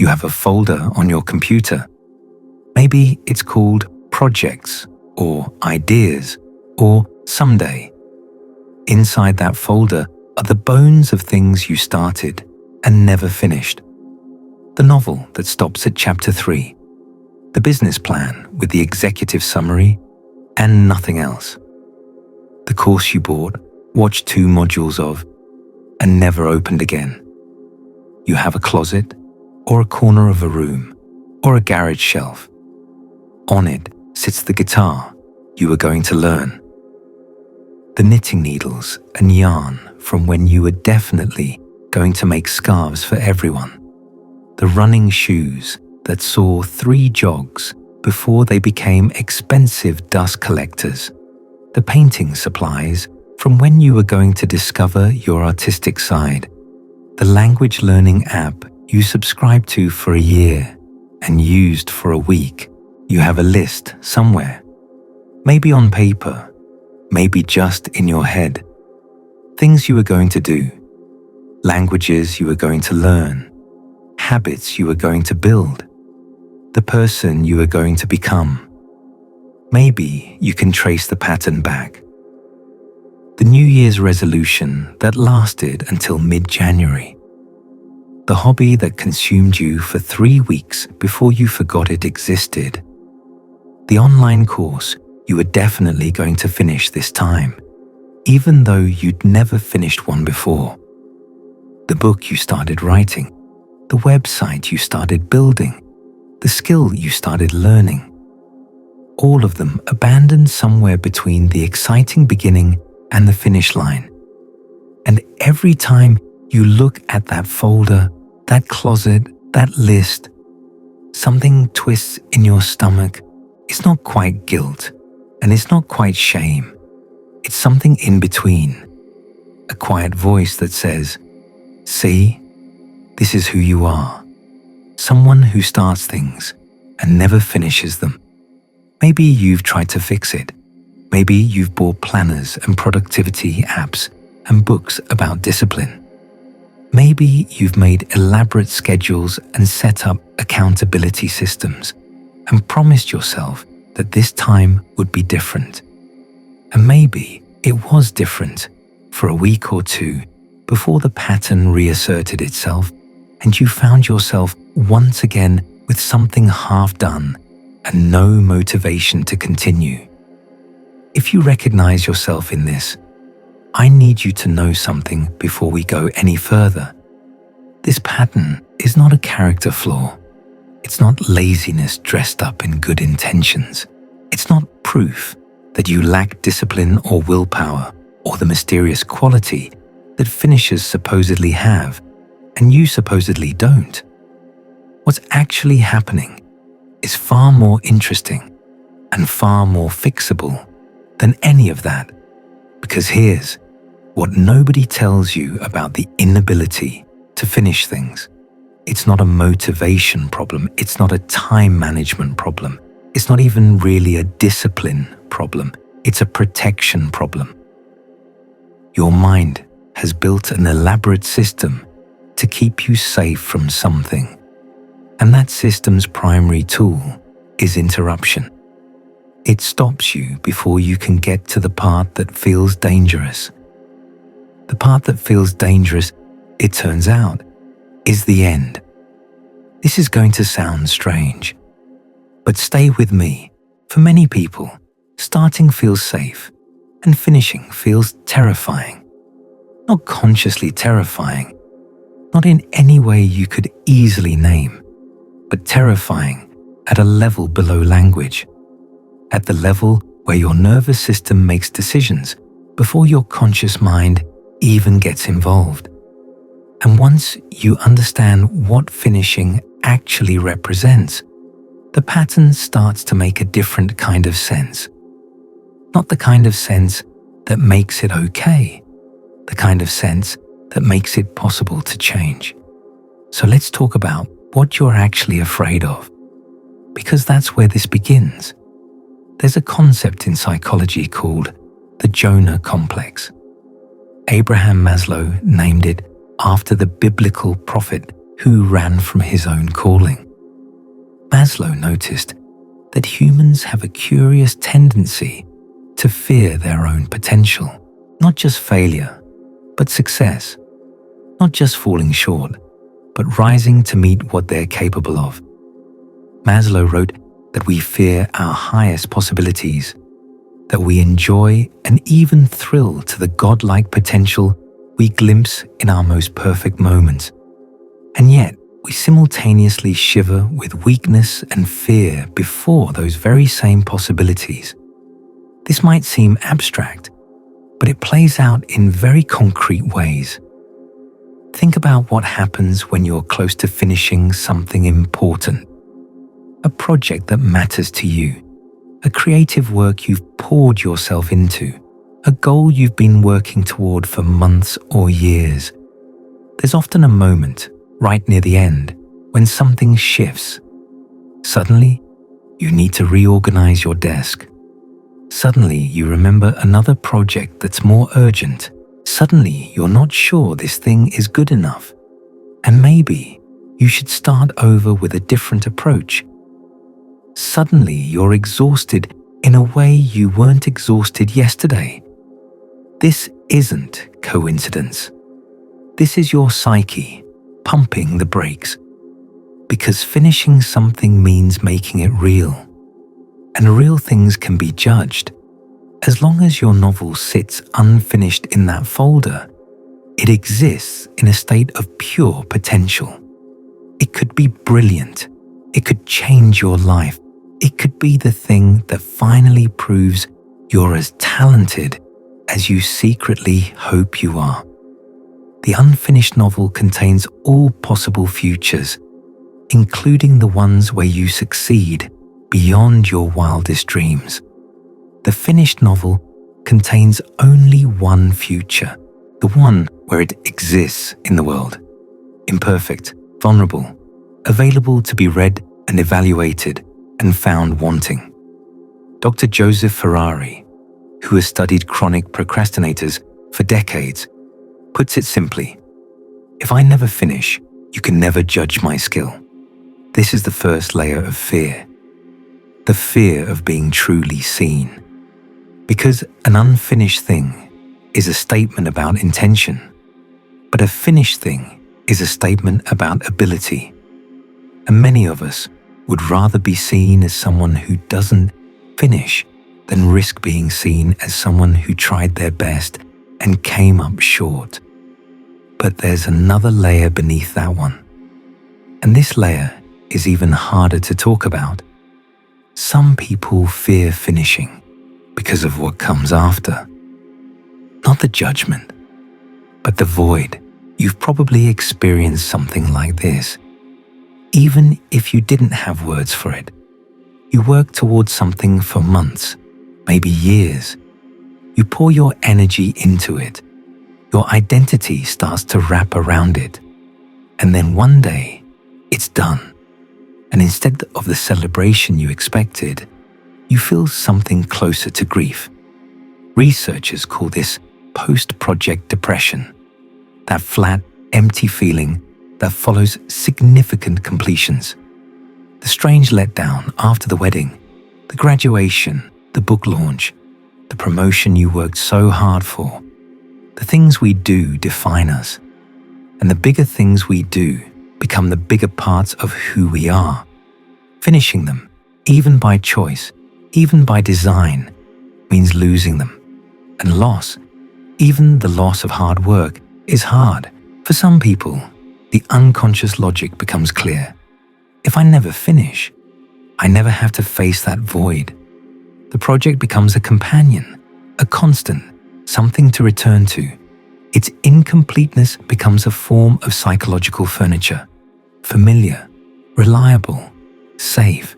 You have a folder on your computer. Maybe it's called projects or ideas or someday. Inside that folder are the bones of things you started and never finished. The novel that stops at chapter 3, the business plan with the executive summary, and nothing else. The course you bought, watched 2 modules of, and never opened again. You have a closet, or a corner of a room, or a garage shelf. On it sits the guitar you were going to learn. The knitting needles and yarn from when you were definitely going to make scarves for everyone. The running shoes that saw 3 jogs before they became expensive dust collectors. The painting supplies from when you were going to discover your artistic side. The language learning app you subscribed to for a year and used for a week. You have a list somewhere, maybe on paper, maybe just in your head. Things you were going to do, languages you were going to learn, habits you were going to build, the person you were going to become. Maybe you can trace the pattern back. The New Year's resolution that lasted until mid-January. The hobby that consumed you for 3 weeks before you forgot it existed. The online course you were definitely going to finish this time, even though you'd never finished one before. The book you started writing, the website you started building, the skill you started learning. All of them abandoned somewhere between the exciting beginning and the finish line. And every time you look at that folder, that closet, that list, something twists in your stomach. It's not quite guilt, and it's not quite shame. It's something in between. A quiet voice that says, "See, this is who you are. Someone who starts things and never finishes them." Maybe you've tried to fix it. Maybe you've bought planners and productivity apps and books about discipline. Maybe you've made elaborate schedules and set up accountability systems and promised yourself that this time would be different. And maybe it was different for a week or 2 before the pattern reasserted itself and you found yourself once again with something half done and no motivation to continue. If you recognize yourself in this, I need you to know something before we go any further. This pattern is not a character flaw. It's not laziness dressed up in good intentions. It's not proof that you lack discipline or willpower or the mysterious quality that finishers supposedly have and you supposedly don't. What's actually happening is far more interesting and far more fixable than any of that. Because here's what nobody tells you about the inability to finish things. It's not a motivation problem. It's not a time management problem. It's not even really a discipline problem. It's a protection problem. Your mind has built an elaborate system to keep you safe from something. And that system's primary tool is interruption. It stops you before you can get to the part that feels dangerous. The part that feels dangerous, it turns out, is the end. This is going to sound strange, but stay with me. For many people, starting feels safe and finishing feels terrifying. Not consciously terrifying, not in any way you could easily name, but terrifying at a level below language, at the level where your nervous system makes decisions before your conscious mind even gets involved. And once you understand what finishing actually represents, the pattern starts to make a different kind of sense. Not the kind of sense that makes it okay, the kind of sense that makes it possible to change. So let's talk about what you're actually afraid of, because that's where this begins. There's a concept in psychology called the Jonah complex. Abraham Maslow named it after the biblical prophet who ran from his own calling. Maslow noticed that humans have a curious tendency to fear their own potential, not just failure, but success, not just falling short, but rising to meet what they're capable of. Maslow wrote that we fear our highest possibilities, that we enjoy and even thrill to the godlike potential we glimpse in our most perfect moments. And yet, we simultaneously shiver with weakness and fear before those very same possibilities. This might seem abstract, but it plays out in very concrete ways. Think about what happens when you're close to finishing something important. A project that matters to you, a creative work you've poured yourself into, a goal you've been working toward for months or years. There's often a moment, right near the end, when something shifts. Suddenly, you need to reorganize your desk. Suddenly, you remember another project that's more urgent. Suddenly, you're not sure this thing is good enough. And maybe you should start over with a different approach. Suddenly, you're exhausted in a way you weren't exhausted yesterday. This isn't coincidence. This is your psyche pumping the brakes. Because finishing something means making it real. And real things can be judged. As long as your novel sits unfinished in that folder, it exists in a state of pure potential. It could be brilliant. It could change your life. It could be the thing that finally proves you're as talented as you secretly hope you are. The unfinished novel contains all possible futures, including the ones where you succeed beyond your wildest dreams. The finished novel contains only one future, the one where it exists in the world. Imperfect, vulnerable, available to be read and evaluated and found wanting. Dr. Joseph Ferrari, who has studied chronic procrastinators for decades, puts it simply, if I never finish, you can never judge my skill. This is the first layer of fear. The fear of being truly seen. Because an unfinished thing is a statement about intention, but a finished thing is a statement about ability. And many of us would rather be seen as someone who doesn't finish than risk being seen as someone who tried their best and came up short. But there's another layer beneath that one. And this layer is even harder to talk about. Some people fear finishing because of what comes after. Not the judgment, but the void. You've probably experienced something like this. Even if you didn't have words for it, you work towards something for months, maybe years. You pour your energy into it. Your identity starts to wrap around it. And then one day, it's done. And instead of the celebration you expected, you feel something closer to grief. Researchers call this post-project depression, that flat, empty feeling that follows significant completions. The strange letdown after the wedding, the graduation, the book launch, the promotion you worked so hard for. The things we do define us, and the bigger things we do become the bigger parts of who we are. Finishing them, even by choice, even by design, means losing them. And loss, even the loss of hard work, is hard. For some people, the unconscious logic becomes clear. If I never finish, I never have to face that void. The project becomes a companion, a constant, something to return to. Its incompleteness becomes a form of psychological furniture, familiar, reliable, safe.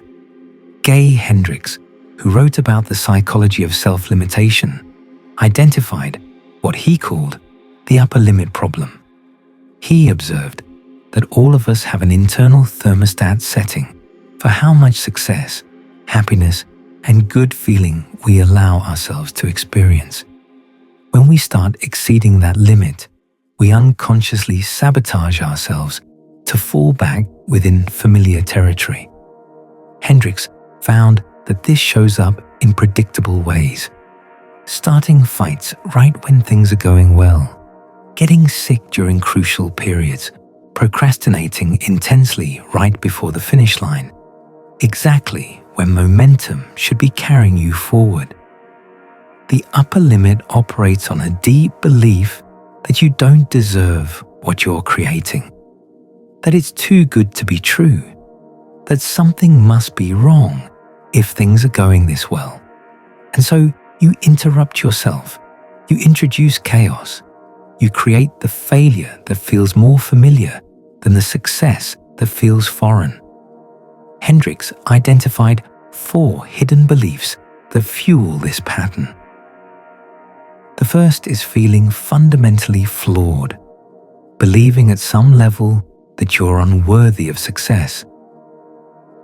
Hendricks, who wrote about the psychology of self-limitation, identified what he called the upper limit problem. He observed that all of us have an internal thermostat setting for how much success, happiness, and good feeling we allow ourselves to experience. When we start exceeding that limit, we unconsciously sabotage ourselves to fall back within familiar territory. Hendricks found that this shows up in predictable ways. Starting fights right when things are going well, getting sick during crucial periods, procrastinating intensely right before the finish line, exactly when momentum should be carrying you forward. The upper limit operates on a deep belief that you don't deserve what you're creating, that it's too good to be true, that something must be wrong if things are going this well. And so you interrupt yourself, you introduce chaos, you create the failure that feels more familiar than the success that feels foreign. Hendricks identified 4 hidden beliefs that fuel this pattern. The first is feeling fundamentally flawed, believing at some level that you're unworthy of success.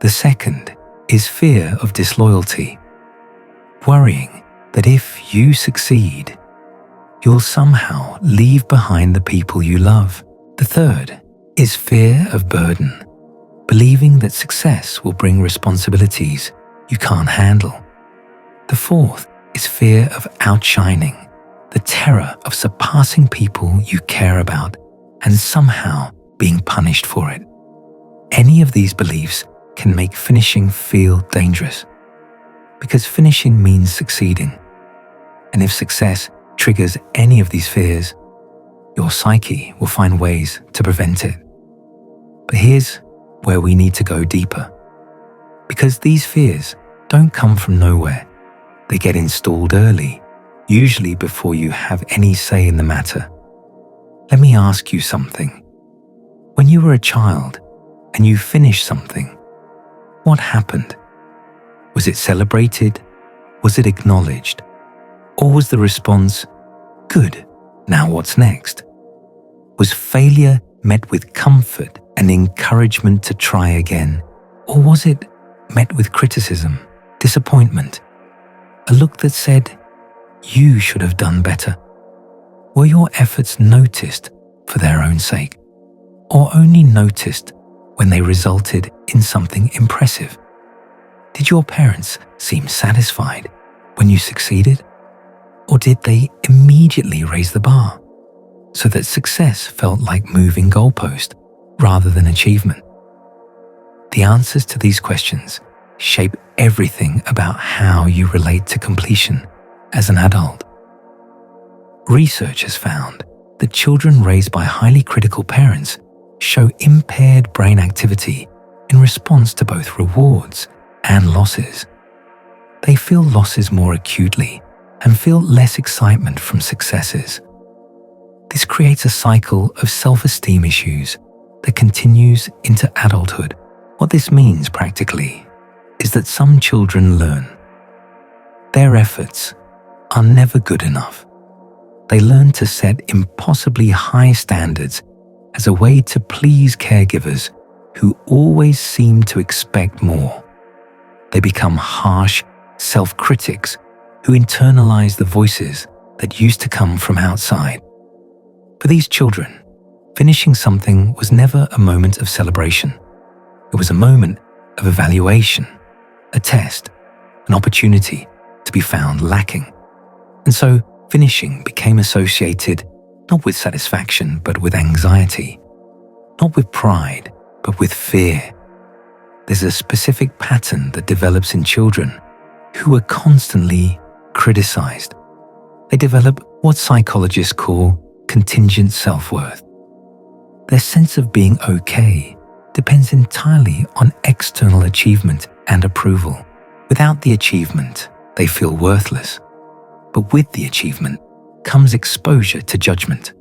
The second is fear of disloyalty, worrying that if you succeed, you'll somehow leave behind the people you love. The third is fear of burden, believing that success will bring responsibilities you can't handle. The fourth is fear of outshining, the terror of surpassing people you care about and somehow being punished for it. Any of these beliefs can make finishing feel dangerous, because finishing means succeeding. And if success triggers any of these fears, your psyche will find ways to prevent it. But here's where we need to go deeper, because these fears don't come from nowhere. They get installed early, usually before you have any say in the matter. Let me ask you something. When you were a child and you finished something, what happened? Was it celebrated? Was it acknowledged? Or was the response, "Good, now what's next"? Was failure met with comfort and encouragement to try again? Or was it met with criticism, disappointment, a look that said, "You should have done better"? Were your efforts noticed for their own sake, or only noticed when they resulted in something impressive? Did your parents seem satisfied when you succeeded? Or did they immediately raise the bar so that success felt like moving goalpost rather than achievement? The answers to these questions shape everything about how you relate to completion as an adult. Research has found that children raised by highly critical parents show impaired brain activity in response to both rewards and losses. They feel losses more acutely and feel less excitement from successes. This creates a cycle of self-esteem issues that continues into adulthood. What this means practically is that some children learn their efforts are never good enough. They learn to set impossibly high standards as a way to please caregivers who always seem to expect more. They become harsh self-critics who internalize the voices that used to come from outside. For these children, finishing something was never a moment of celebration. It was a moment of evaluation, a test, an opportunity to be found lacking. And so finishing became associated not with satisfaction but with anxiety, not with pride but with fear. There's a specific pattern that develops in children who are constantly criticized. They develop what psychologists call contingent self-worth. Their sense of being okay depends entirely on external achievement and approval. Without the achievement, they feel worthless. But with the achievement comes exposure to judgment.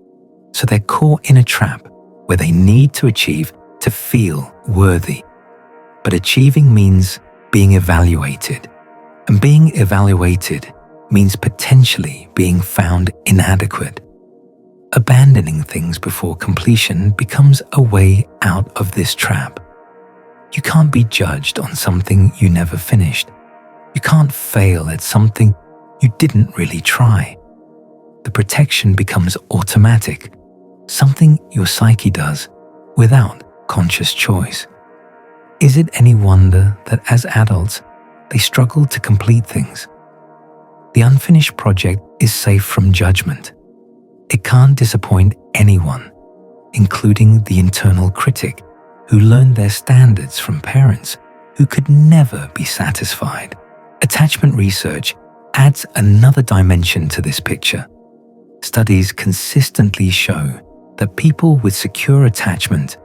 So they're caught in a trap where they need to achieve to feel worthy. But achieving means being evaluated. And being evaluated means potentially being found inadequate. Abandoning things before completion becomes a way out of this trap. You can't be judged on something you never finished. You can't fail at something you didn't really try. The protection becomes automatic, something your psyche does without conscious choice. Is it any wonder that as adults, they struggle to complete things? The unfinished project is safe from judgment. It can't disappoint anyone, including the internal critic who learned their standards from parents who could never be satisfied. Attachment research adds another dimension to this picture. Studies consistently show that people with secure attachment,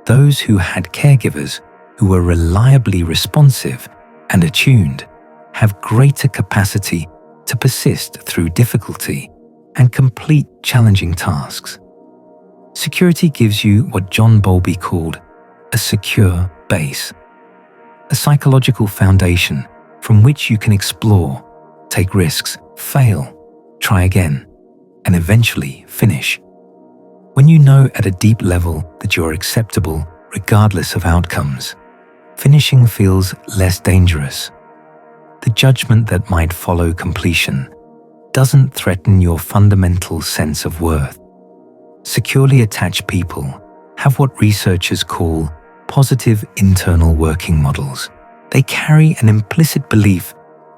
those who had caregivers who were reliably responsive and attuned, have greater capacity to persist through difficulty and complete challenging tasks. Security gives you what John Bowlby called a secure base, a psychological foundation from which you can explore, take risks, fail, try again, and eventually finish. When you know at a deep level that you're acceptable regardless of outcomes, finishing feels less dangerous. The judgment that might follow completion doesn't threaten your fundamental sense of worth. Securely attached people have what researchers call positive internal working models. They carry an implicit belief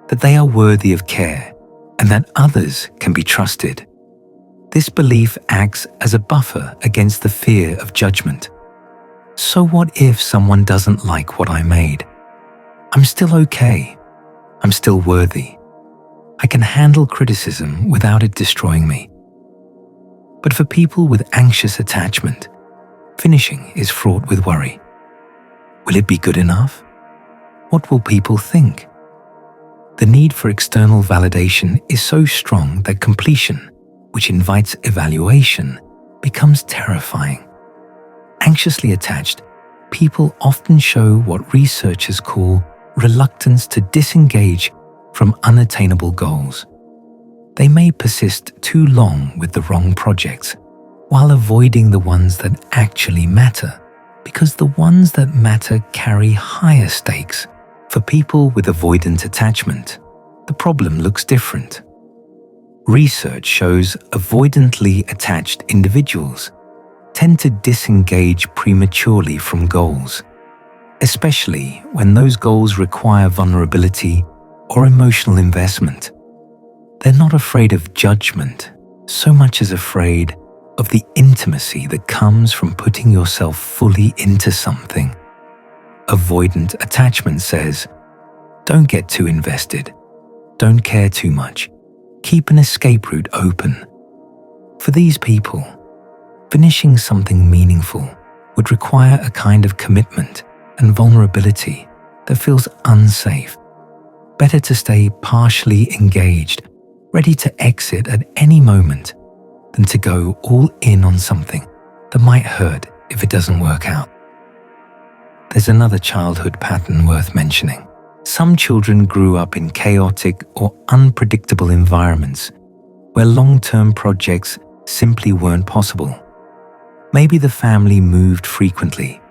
that they are worthy of care and that others can be trusted. This belief acts as a buffer against the fear of judgment. So what if someone doesn't like what I made? I'm still okay. I'm still worthy. I can handle criticism without it destroying me. But for people with anxious attachment, finishing is fraught with worry. Will it be good enough? What will people think? The need for external validation is so strong that completion, which invites evaluation, becomes terrifying. Anxiously attached, people often show what researchers call reluctance to disengage from unattainable goals. They may persist too long with the wrong projects, while avoiding the ones that actually matter, because the ones that matter carry higher stakes. For people with avoidant attachment, the problem looks different. Research shows avoidantly attached individuals tend to disengage prematurely from goals, especially when those goals require vulnerability or emotional investment. They're not afraid of judgment so much as afraid of the intimacy that comes from putting yourself fully into something. Avoidant attachment says, don't get too invested, don't care too much, keep an escape route open. For these people, finishing something meaningful would require a kind of commitment and vulnerability that feels unsafe. Better to stay partially engaged, ready to exit at any moment, than to go all in on something that might hurt if it doesn't work out. There's another childhood pattern worth mentioning. Some children grew up in chaotic or unpredictable environments where long-term projects simply weren't possible. Maybe the family moved frequently.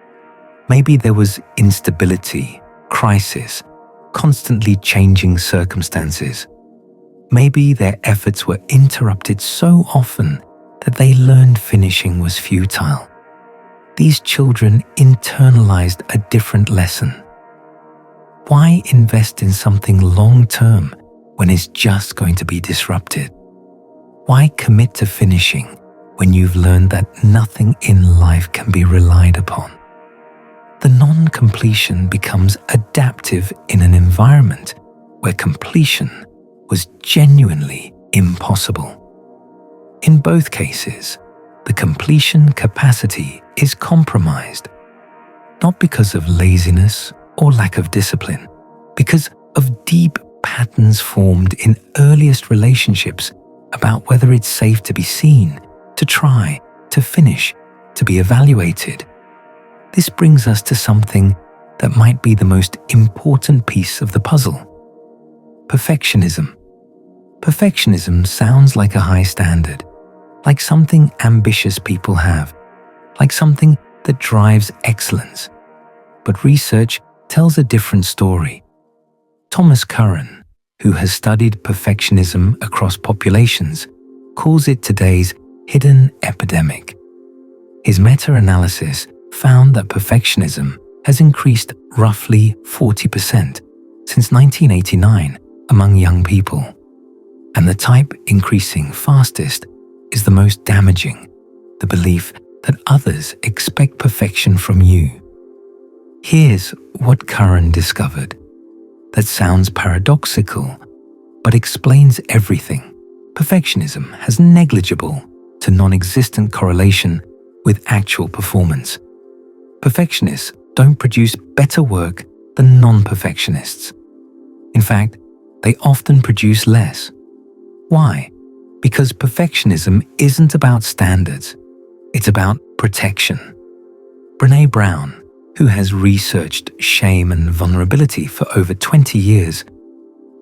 Maybe there was instability, crisis, constantly changing circumstances. Maybe their efforts were interrupted so often that they learned finishing was futile. These children internalized a different lesson. Why invest in something long-term when it's just going to be disrupted? Why commit to finishing when you've learned that nothing in life can be relied upon? The non-completion becomes adaptive in an environment where completion was genuinely impossible. In both cases, the completion capacity is compromised, not because of laziness or lack of discipline, because of deep patterns formed in earliest relationships about whether it's safe to be seen, to try, to finish, to be evaluated. This brings us to something that might be the most important piece of the puzzle: perfectionism. Perfectionism sounds like a high standard, like something ambitious people have, like something that drives excellence. But research tells a different story. Thomas Curran, who has studied perfectionism across populations, calls it today's hidden epidemic. His meta-analysis found that perfectionism has increased roughly 40% since 1989 among young people. And the type increasing fastest is the most damaging, the belief that others expect perfection from you. Here's what Curran discovered that sounds paradoxical, but explains everything. Perfectionism has negligible to non-existent correlation with actual performance. Perfectionists don't produce better work than non-perfectionists. In fact, they often produce less. Why? Because perfectionism isn't about standards, it's about protection. Brené Brown, who has researched shame and vulnerability for over 20 years,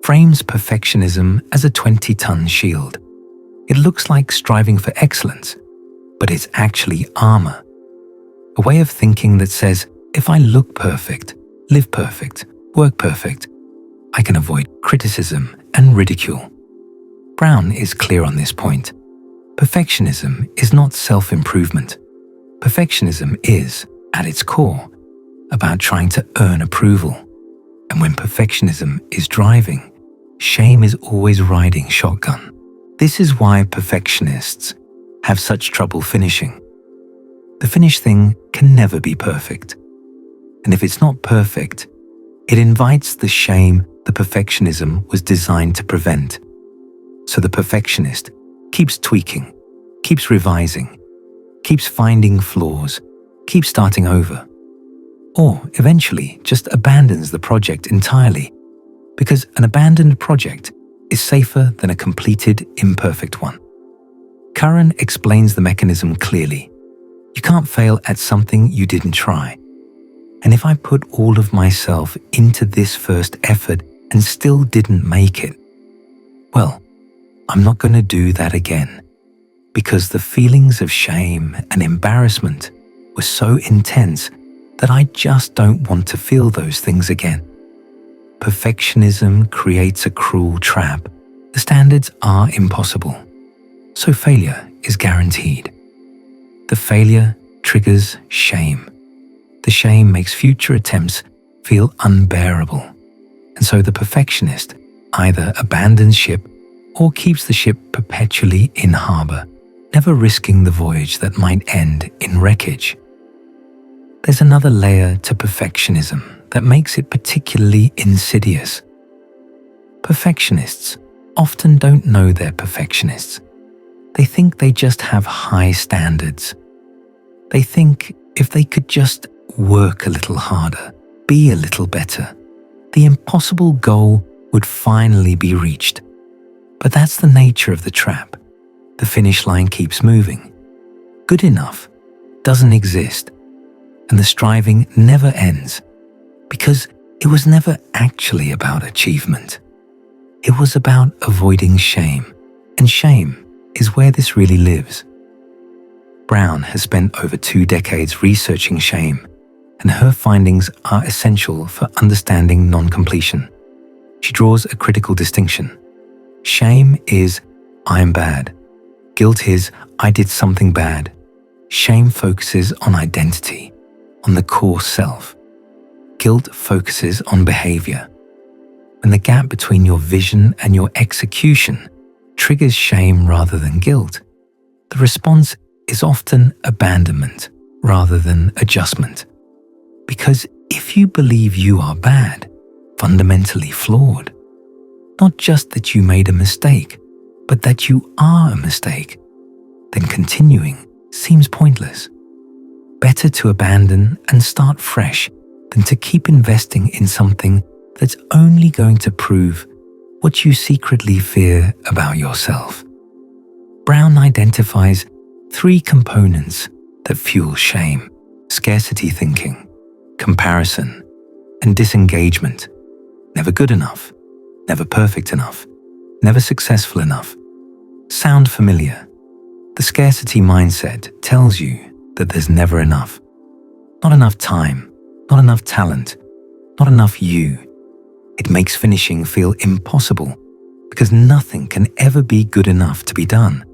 frames perfectionism as a 20-ton shield. It looks like striving for excellence, but it's actually armor. A way of thinking that says, if I look perfect, live perfect, work perfect, I can avoid criticism and ridicule. Brown is clear on this point. Perfectionism is not self-improvement. Perfectionism is, at its core, about trying to earn approval. And when perfectionism is driving, shame is always riding shotgun. This is why perfectionists have such trouble finishing. The finished thing can never be perfect. And if it's not perfect, it invites the shame the perfectionism was designed to prevent. So the perfectionist keeps tweaking, keeps revising, keeps finding flaws, keeps starting over, or eventually just abandons the project entirely, because an abandoned project is safer than a completed, imperfect one. Curran explains the mechanism clearly. You can't fail at something you didn't try. And if I put all of myself into this first effort and still didn't make it, well, I'm not going to do that again, because the feelings of shame and embarrassment were so intense that I just don't want to feel those things again. Perfectionism creates a cruel trap. The standards are impossible, so failure is guaranteed. The failure triggers shame. The shame makes future attempts feel unbearable. And so the perfectionist either abandons ship or keeps the ship perpetually in harbor, never risking the voyage that might end in wreckage. There's another layer to perfectionism that makes it particularly insidious. Perfectionists often don't know they're perfectionists. They think they just have high standards. They think if they could just work a little harder, be a little better, the impossible goal would finally be reached. But that's the nature of the trap. The finish line keeps moving. Good enough doesn't exist, and the striving never ends, because it was never actually about achievement. It was about avoiding shame, and shame is where this really lives. Brown has spent over 2 decades researching shame, and her findings are essential for understanding non-completion. She draws a critical distinction. Shame is, I'm bad. Guilt is, I did something bad. Shame focuses on identity, on the core self. Guilt focuses on behavior. When the gap between your vision and your execution triggers shame rather than guilt, the response is often abandonment rather than adjustment. Because if you believe you are bad, fundamentally flawed, not just that you made a mistake, but that you are a mistake, then continuing seems pointless. Better to abandon and start fresh than to keep investing in something that's only going to prove what you secretly fear about yourself. Brown identifies 3 components that fuel shame: scarcity thinking, comparison, and disengagement. Never good enough, never perfect enough, never successful enough. Sound familiar? The scarcity mindset tells you that there's never enough. Not enough time, not enough talent, not enough you. It makes finishing feel impossible because nothing can ever be good enough to be done.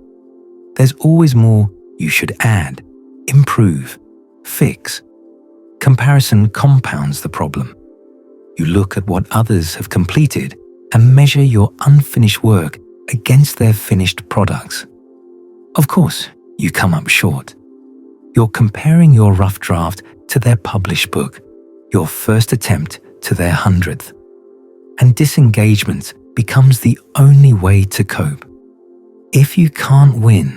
There's always more you should add, improve, fix, Comparison compounds the problem. You look at what others have completed and measure your unfinished work against their finished products. Of course, you come up short. You're comparing your rough draft to their published book, your first attempt to their 100th. And disengagement becomes the only way to cope. If you can't win,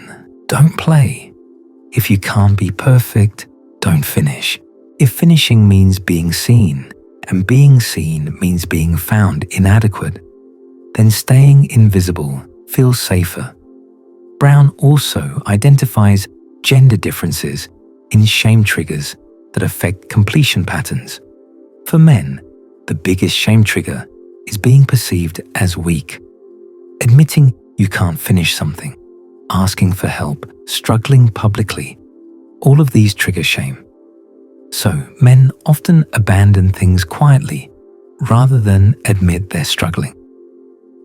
don't play. If you can't be perfect, don't finish. If finishing means being seen, and being seen means being found inadequate, then staying invisible feels safer. Brown also identifies gender differences in shame triggers that affect completion patterns. For men, the biggest shame trigger is being perceived as weak. Admitting you can't finish something, asking for help, struggling publicly, all of these trigger shame. So men often abandon things quietly rather than admit they're struggling.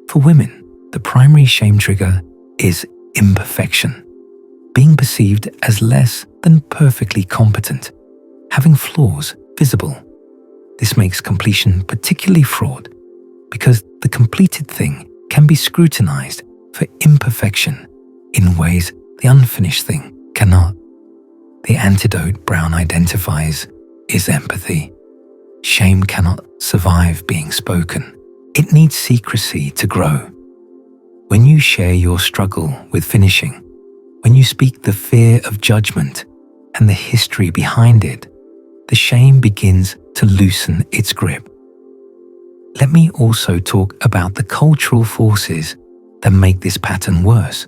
For women, the primary shame trigger is imperfection, being perceived as less than perfectly competent, having flaws visible. This makes completion particularly fraught because the completed thing can be scrutinized for imperfection in ways the unfinished thing cannot. The antidote Brown identifies is empathy. Shame cannot survive being spoken. It needs secrecy to grow. When you share your struggle with finishing, when you speak the fear of judgment and the history behind it, the shame begins to loosen its grip. Let me also talk about the cultural forces that make this pattern worse.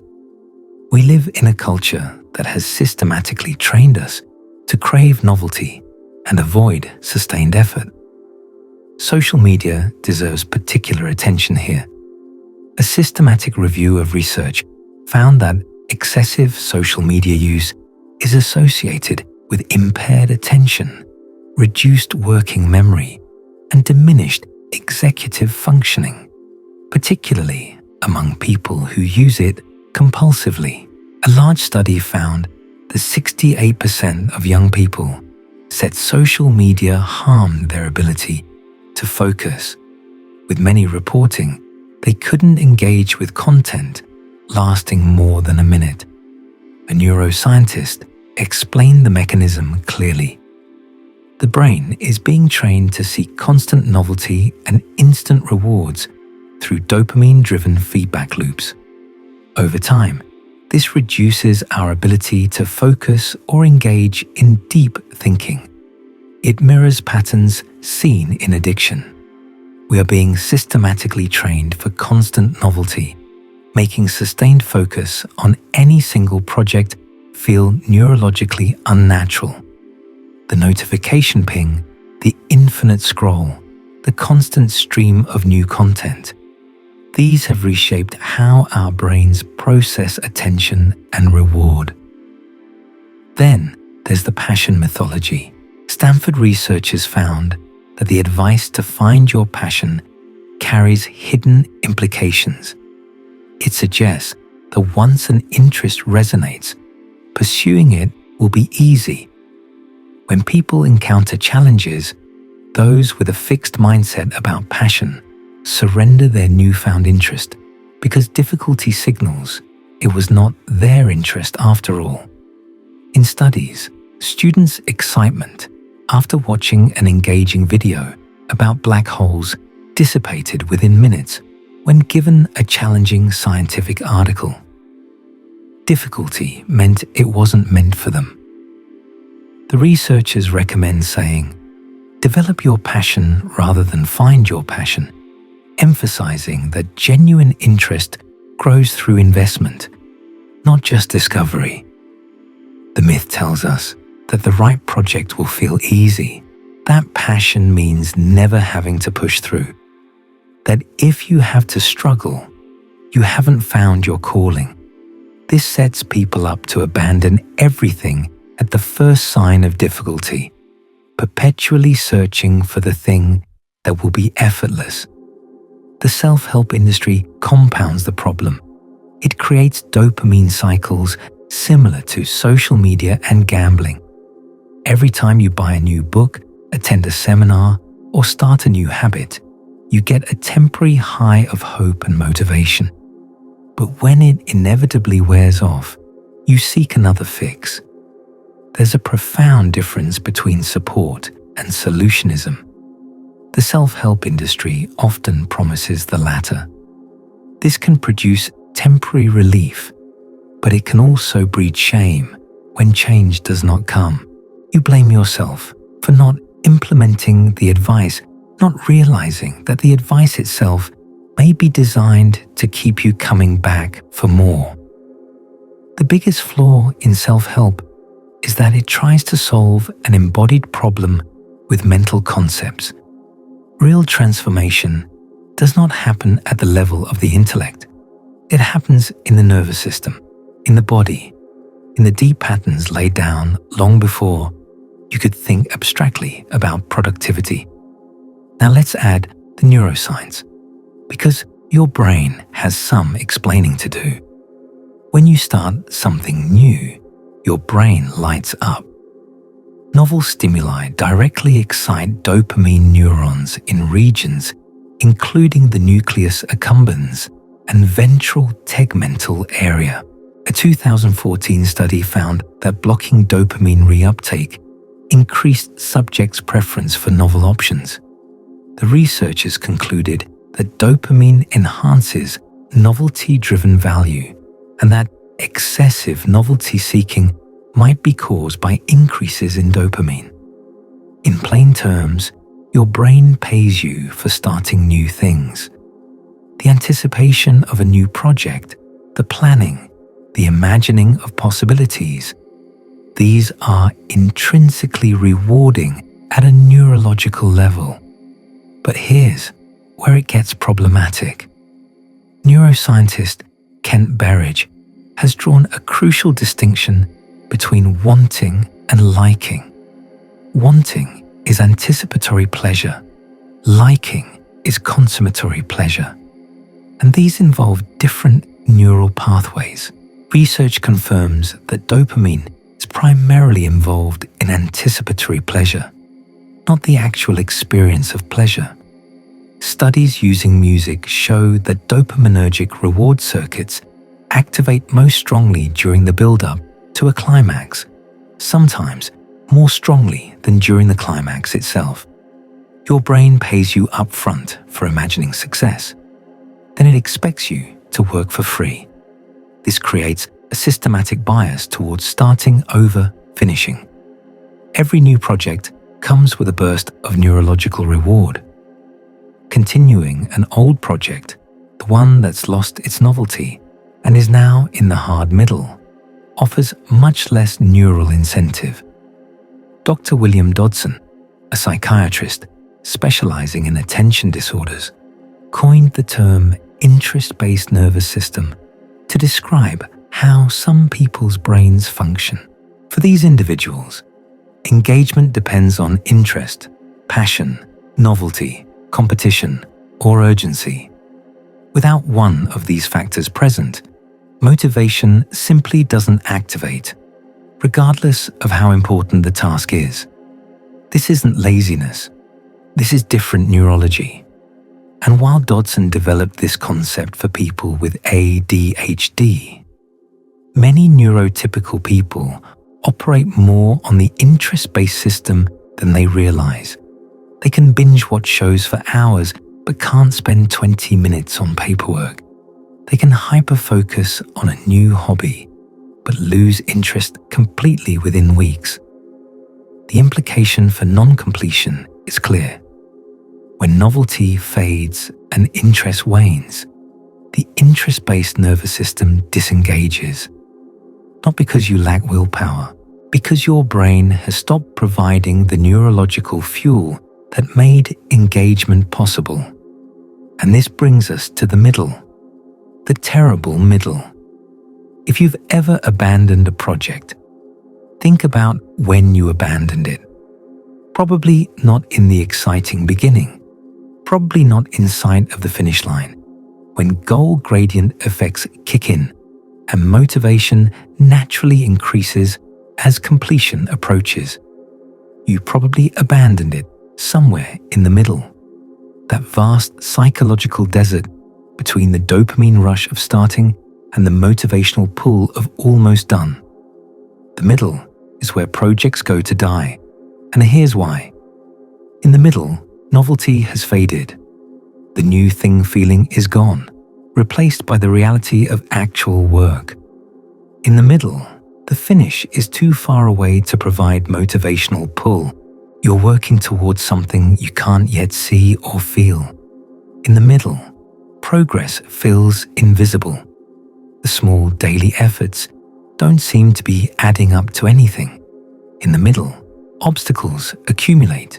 We live in a culture that has systematically trained us to crave novelty and avoid sustained effort. Social media deserves particular attention here. A systematic review of research found that excessive social media use is associated with impaired attention, reduced working memory, and diminished executive functioning, particularly among people who use it compulsively. A large study found that 68% of young people said social media harmed their ability to focus, with many reporting they couldn't engage with content lasting more than a minute. A neuroscientist explained the mechanism clearly. The brain is being trained to seek constant novelty and instant rewards through dopamine-driven feedback loops. Over time, this reduces our ability to focus or engage in deep thinking. It mirrors patterns seen in addiction. We are being systematically trained for constant novelty, making sustained focus on any single project feel neurologically unnatural. The notification ping, the infinite scroll, the constant stream of new content. These have reshaped how our brains process attention and reward. Then there's the passion mythology. Stanford researchers found that the advice to find your passion carries hidden implications. It suggests that once an interest resonates, pursuing it will be easy. When people encounter challenges, those with a fixed mindset about passion surrender their newfound interest because difficulty signals it was not their interest after all. In studies, students' excitement after watching an engaging video about black holes dissipated within minutes when given a challenging scientific article. Difficulty meant it wasn't meant for them. The researchers recommend saying, develop your passion rather than find your passion, emphasizing that genuine interest grows through investment, not just discovery. The myth tells us that the right project will feel easy. That passion means never having to push through. That if you have to struggle, you haven't found your calling. This sets people up to abandon everything at the first sign of difficulty, perpetually searching for the thing that will be effortless. The self-help industry compounds the problem. It creates dopamine cycles similar to social media and gambling. Every time you buy a new book, attend a seminar, or start a new habit, you get a temporary high of hope and motivation. But when it inevitably wears off, you seek another fix. There's a profound difference between support and solutionism. The self-help industry often promises the latter. This can produce temporary relief, but it can also breed shame when change does not come. You blame yourself for not implementing the advice, not realizing that the advice itself may be designed to keep you coming back for more. The biggest flaw in self-help is that it tries to solve an embodied problem with mental concepts. Real transformation does not happen at the level of the intellect. It happens in the nervous system, in the body, in the deep patterns laid down long before you could think abstractly about productivity. Now let's add the neuroscience, because your brain has some explaining to do. When you start something new, your brain lights up. Novel stimuli directly excite dopamine neurons in regions including the nucleus accumbens and ventral tegmental area. A 2014 study found that blocking dopamine reuptake increased subjects' preference for novel options. The researchers concluded that dopamine enhances novelty-driven value and that excessive novelty-seeking might be caused by increases in dopamine. In plain terms, your brain pays you for starting new things. The anticipation of a new project, the planning, the imagining of possibilities, these are intrinsically rewarding at a neurological level. But here's where it gets problematic. Neuroscientist Kent Berridge has drawn a crucial distinction between wanting and liking. Wanting is anticipatory pleasure. Liking is consummatory pleasure. And these involve different neural pathways. Research confirms that dopamine is primarily involved in anticipatory pleasure, not the actual experience of pleasure. Studies using music show that dopaminergic reward circuits activate most strongly during the build-up to a climax, sometimes more strongly than during the climax itself. Your brain pays you upfront for imagining success. Then it expects you to work for free. This creates a systematic bias towards starting over finishing. Every new project comes with a burst of neurological reward. Continuing an old project, the one that's lost its novelty and is now in the hard middle, offers much less neural incentive. Dr. William Dodson, a psychiatrist specializing in attention disorders, coined the term interest-based nervous system to describe how some people's brains function. For these individuals, engagement depends on interest, passion, novelty, competition, or urgency. Without one of these factors present, motivation simply doesn't activate, regardless of how important the task is. This isn't laziness. This is different neurology. And while Dodson developed this concept for people with ADHD, many neurotypical people operate more on the interest-based system than they realize. They can binge-watch shows for hours but can't spend 20 minutes on paperwork. They can hyper-focus on a new hobby but lose interest completely within weeks. The implication for non-completion is clear. When novelty fades and interest wanes, the interest-based nervous system disengages. Not because you lack willpower, because your brain has stopped providing the neurological fuel that made engagement possible. And this brings us to the middle, the terrible middle. If you've ever abandoned a project, think about when you abandoned it. Probably not in the exciting beginning. Probably not in sight of the finish line, when goal gradient effects kick in and motivation naturally increases as completion approaches. you probably abandoned it somewhere in the middle. That vast psychological desert between the dopamine rush of starting and the motivational pull of almost done. The middle is where projects go to die, and here's why. In the middle, novelty has faded. The new thing feeling is gone, replaced by the reality of actual work. In the middle, the finish is too far away to provide motivational pull. You're working towards something you can't yet see or feel. In the middle, progress feels invisible. The small daily efforts don't seem to be adding up to anything. In the middle, obstacles accumulate.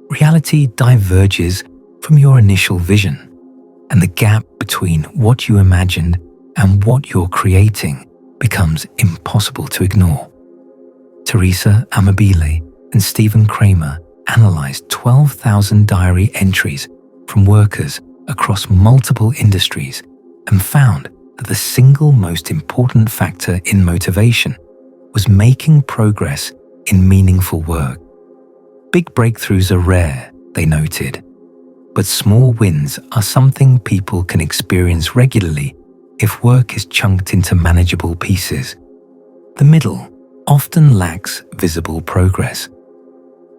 Reality diverges from your initial vision, and the gap between what you imagined and what you're creating becomes impossible to ignore. Teresa Amabile and Stephen Kramer analyzed 12,000 diary entries from workers across multiple industries and found that the single most important factor in motivation was making progress in meaningful work. Big breakthroughs are rare, they noted, but small wins are something people can experience regularly if work is chunked into manageable pieces. The middle often lacks visible progress,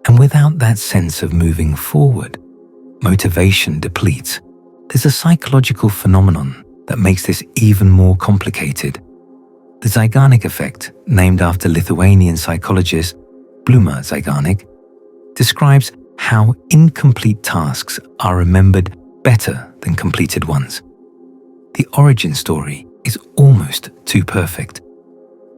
and without that sense of moving forward, motivation depletes. There's a psychological phenomenon that makes this even more complicated. The Zeigarnik effect, named after Lithuanian psychologist Bluma Zeigarnik, describes how incomplete tasks are remembered better than completed ones. The origin story is almost too perfect.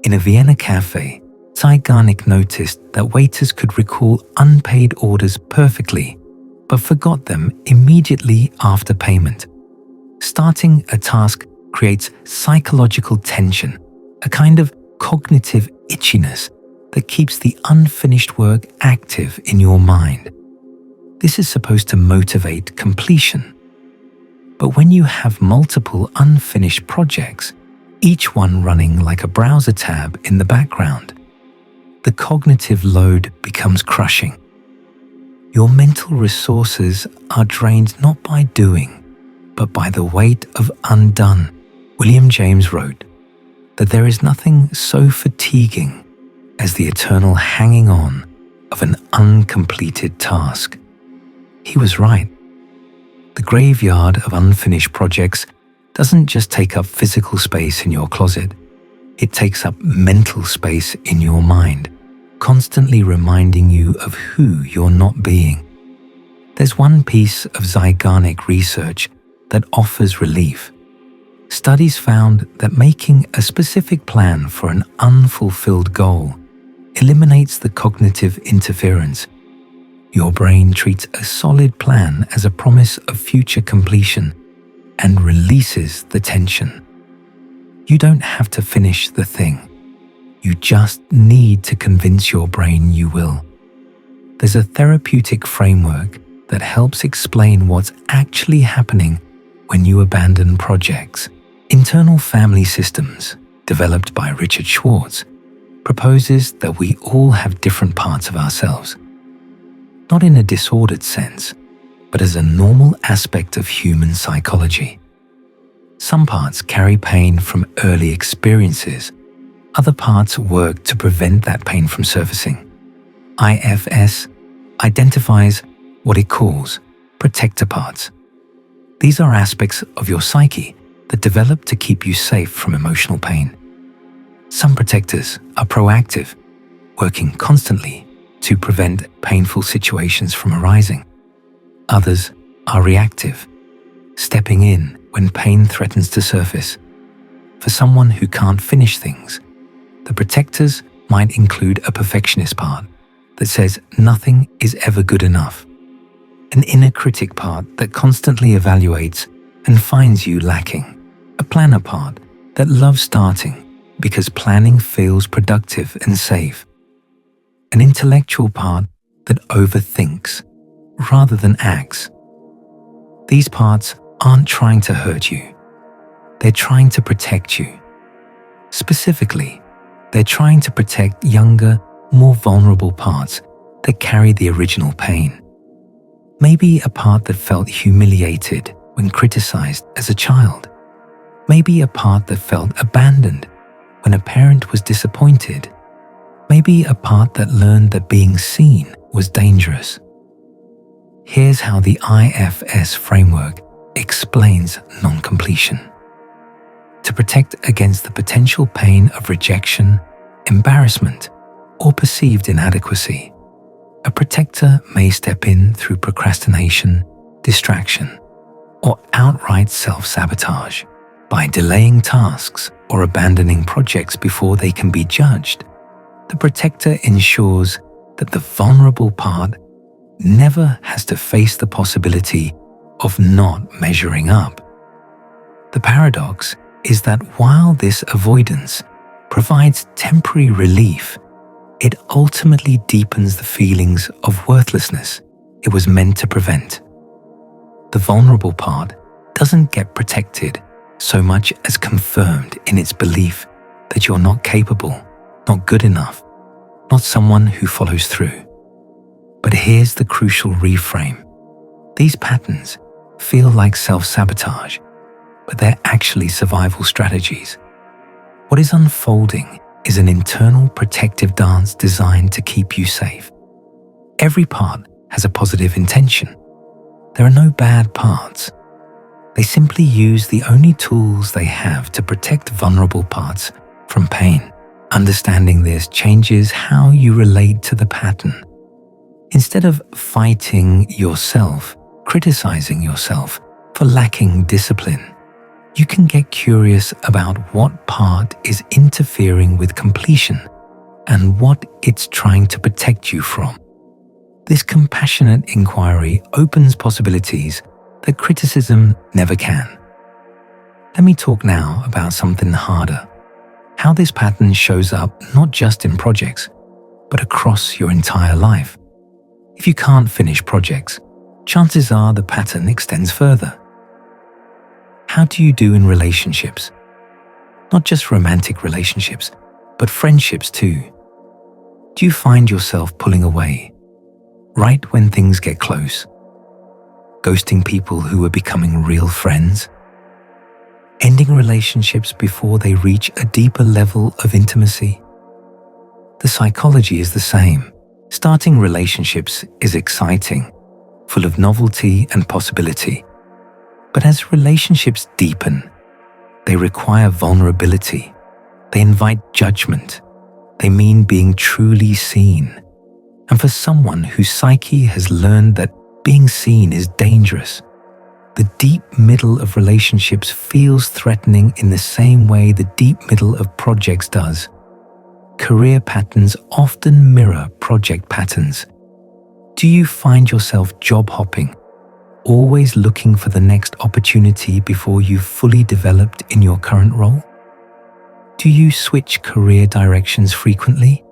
In a Vienna cafe, Zeigarnik noticed that waiters could recall unpaid orders perfectly, but forgot them immediately after payment. Starting a task creates psychological tension, a kind of cognitive itchiness that keeps the unfinished work active in your mind. This is supposed to motivate completion. But when you have multiple unfinished projects, each one running like a browser tab in the background, the cognitive load becomes crushing. Your mental resources are drained not by doing, but by the weight of undone. William James wrote that there is nothing so fatiguing as the eternal hanging on of an uncompleted task. He was right. The graveyard of unfinished projects doesn't just take up physical space in your closet, it takes up mental space in your mind, constantly reminding you of who you're not being. There's one piece of Zeigarnik research that offers relief. Studies found that making a specific plan for an unfulfilled goal eliminates the cognitive interference. Your brain treats a solid plan as a promise of future completion and releases the tension. You don't have to finish the thing. You just need to convince your brain you will. There's a therapeutic framework that helps explain what's actually happening when you abandon projects. Internal Family Systems, developed by Richard Schwartz, proposes that we all have different parts of ourselves. Not in a disordered sense, but as a normal aspect of human psychology. Some parts carry pain from early experiences. Other parts work to prevent that pain from surfacing. IFS identifies what it calls protector parts. These are aspects of your psyche that develop to keep you safe from emotional pain. Some protectors are proactive, working constantly to prevent painful situations from arising. Others are reactive, stepping in when pain threatens to surface. For someone who can't finish things, the protectors might include a perfectionist part that says nothing is ever good enough, an inner critic part that constantly evaluates and finds you lacking, a planner part that loves starting because planning feels productive and safe, an intellectual part that overthinks rather than acts. These parts aren't trying to hurt you. They're trying to protect you. Specifically, they're trying to protect younger, more vulnerable parts that carry the original pain. Maybe a part that felt humiliated when criticized as a child. Maybe a part that felt abandoned when a parent was disappointed. Maybe a part that learned that being seen was dangerous. Here's how the IFS framework explains non-completion. To protect against the potential pain of rejection, embarrassment, or perceived inadequacy, a protector may step in through procrastination, distraction, or outright self-sabotage by delaying tasks or abandoning projects before they can be judged. The protector ensures that the vulnerable part never has to face the possibility of not measuring up. The paradox is that while this avoidance provides temporary relief, it ultimately deepens the feelings of worthlessness it was meant to prevent. The vulnerable part doesn't get protected so much as confirmed in its belief that you're not capable, not good enough, not someone who follows through. But here's the crucial reframe. These patterns feel like self-sabotage, but they're actually survival strategies. What is unfolding is an internal protective dance designed to keep you safe. Every part has a positive intention. There are no bad parts. They simply use the only tools they have to protect vulnerable parts from pain. Understanding this changes how you relate to the pattern. Instead of fighting yourself, criticizing yourself for lacking discipline, you can get curious about what part is interfering with completion and what it's trying to protect you from. This compassionate inquiry opens possibilities that criticism never can. Let me talk now about something harder. How this pattern shows up not just in projects, but across your entire life. If you can't finish projects, chances are the pattern extends further. How do you do in relationships? Not just romantic relationships, but friendships too. Do you find yourself pulling away right when things get close? Ghosting people who are becoming real friends? Ending relationships before they reach a deeper level of intimacy? The psychology is the same. Starting relationships is exciting, full of novelty and possibility. But as relationships deepen, they require vulnerability. They invite judgment. They mean being truly seen. And for someone whose psyche has learned that being seen is dangerous, the deep middle of relationships feels threatening in the same way the deep middle of projects does. Career patterns often mirror project patterns. Do you find yourself job hopping, always looking for the next opportunity before you've fully developed in your current role? Do you switch career directions frequently,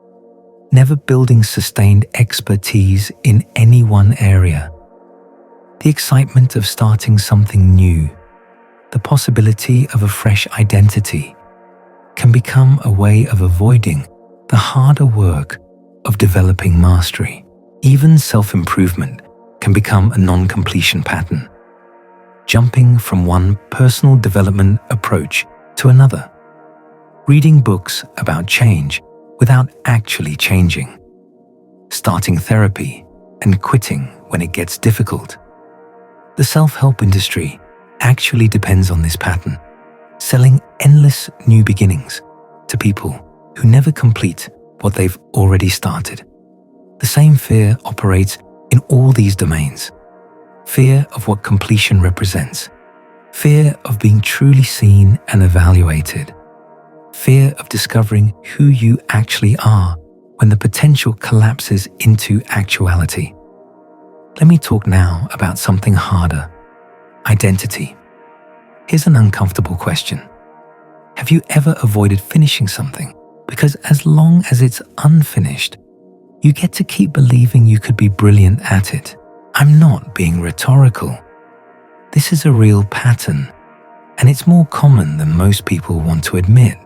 never building sustained expertise in any one area? The excitement of starting something new, the possibility of a fresh identity, can become a way of avoiding the harder work of developing mastery. Even self-improvement can become a non-completion pattern, jumping from one personal development approach to another, reading books about change without actually changing, starting therapy and quitting when it gets difficult. The self-help industry actually depends on this pattern, selling endless new beginnings to people who never complete what they've already started. The same fear operates in all these domains. Fear of what completion represents, fear of being truly seen and evaluated, fear of discovering who you actually are when the potential collapses into actuality. Let me talk now about something harder: identity. Here's an uncomfortable question. Have you ever avoided finishing something because as long as it's unfinished, you get to keep believing you could be brilliant at it? I'm not being rhetorical. This is a real pattern, and it's more common than most people want to admit.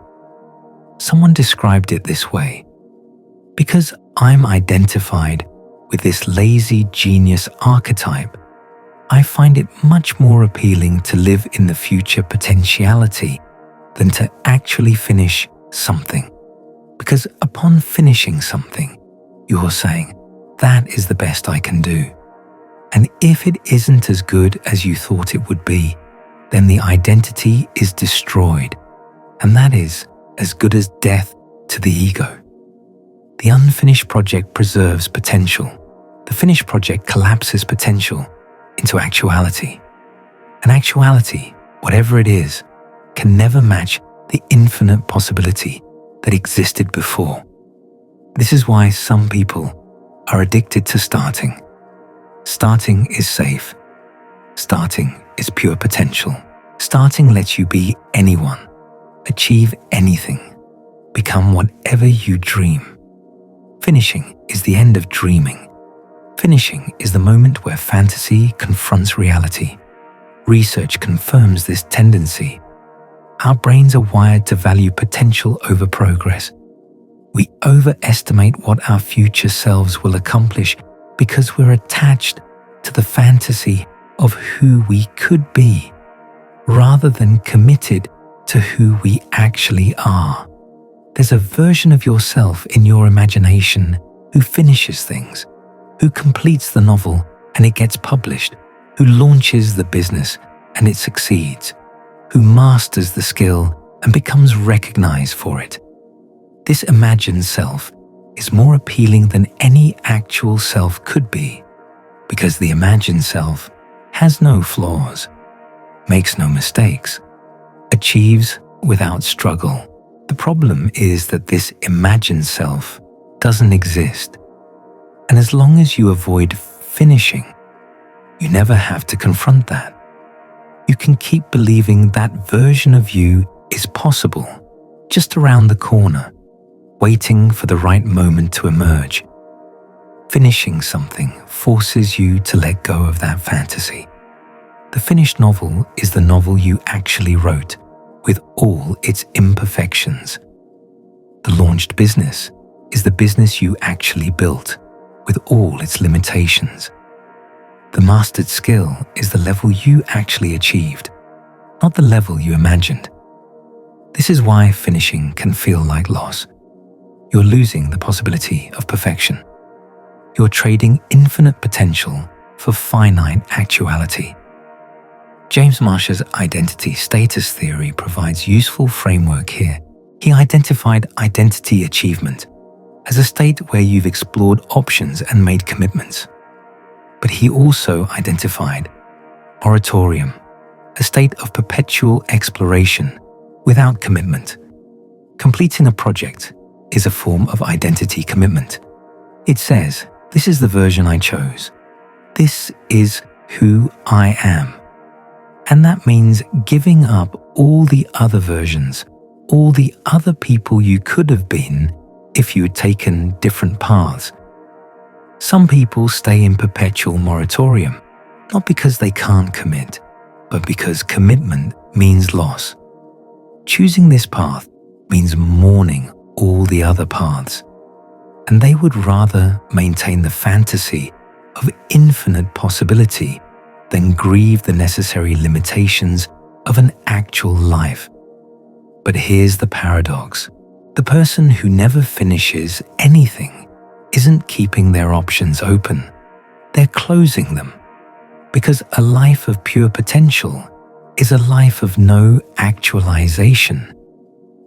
Someone described it this way: because I'm identified with this lazy genius archetype, I find it much more appealing to live in the future potentiality than to actually finish something. Because upon finishing something, you're saying, that is the best I can do. And if it isn't as good as you thought it would be, then the identity is destroyed. And that is as good as death to the ego. The unfinished project preserves potential. The finished project collapses potential into actuality. And actuality, whatever it is, can never match the infinite possibility that existed before. This is why some people are addicted to starting. Starting is safe. Starting is pure potential. Starting lets you be anyone, achieve anything, become whatever you dream. Finishing is the end of dreaming. Finishing is the moment where fantasy confronts reality. Research confirms this tendency. Our brains are wired to value potential over progress. We overestimate what our future selves will accomplish because we're attached to the fantasy of who we could be, rather than committed to who we actually are. There's a version of yourself in your imagination who finishes things, who completes the novel and it gets published, who launches the business and it succeeds, who masters the skill and becomes recognized for it. This imagined self is more appealing than any actual self could be, because the imagined self has no flaws, makes no mistakes, achieves without struggle. The problem is that this imagined self doesn't exist. And as long as you avoid finishing, you never have to confront that. You can keep believing that version of you is possible, just around the corner, waiting for the right moment to emerge. Finishing something forces you to let go of that fantasy. The finished novel is the novel you actually wrote, with all its imperfections. The launched business is the business you actually built, with all its limitations. The mastered skill is the level you actually achieved, not the level you imagined. This is why finishing can feel like loss. You're losing the possibility of perfection. You're trading infinite potential for finite actuality. James Marsh's identity status theory provides useful framework here. He identified identity achievement as a state where you've explored options and made commitments. But he also identified moratorium, a state of perpetual exploration without commitment. Completing a project is a form of identity commitment. It says, this is the version I chose. This is who I am. And that means giving up all the other versions, all the other people you could have been if you had taken different paths. Some people stay in perpetual moratorium, not because they can't commit, but because commitment means loss. Choosing this path means mourning all the other paths, and they would rather maintain the fantasy of infinite possibility than grieve the necessary limitations of an actual life. But here's the paradox. The person who never finishes anything isn't keeping their options open. They're closing them. Because a life of pure potential is a life of no actualization.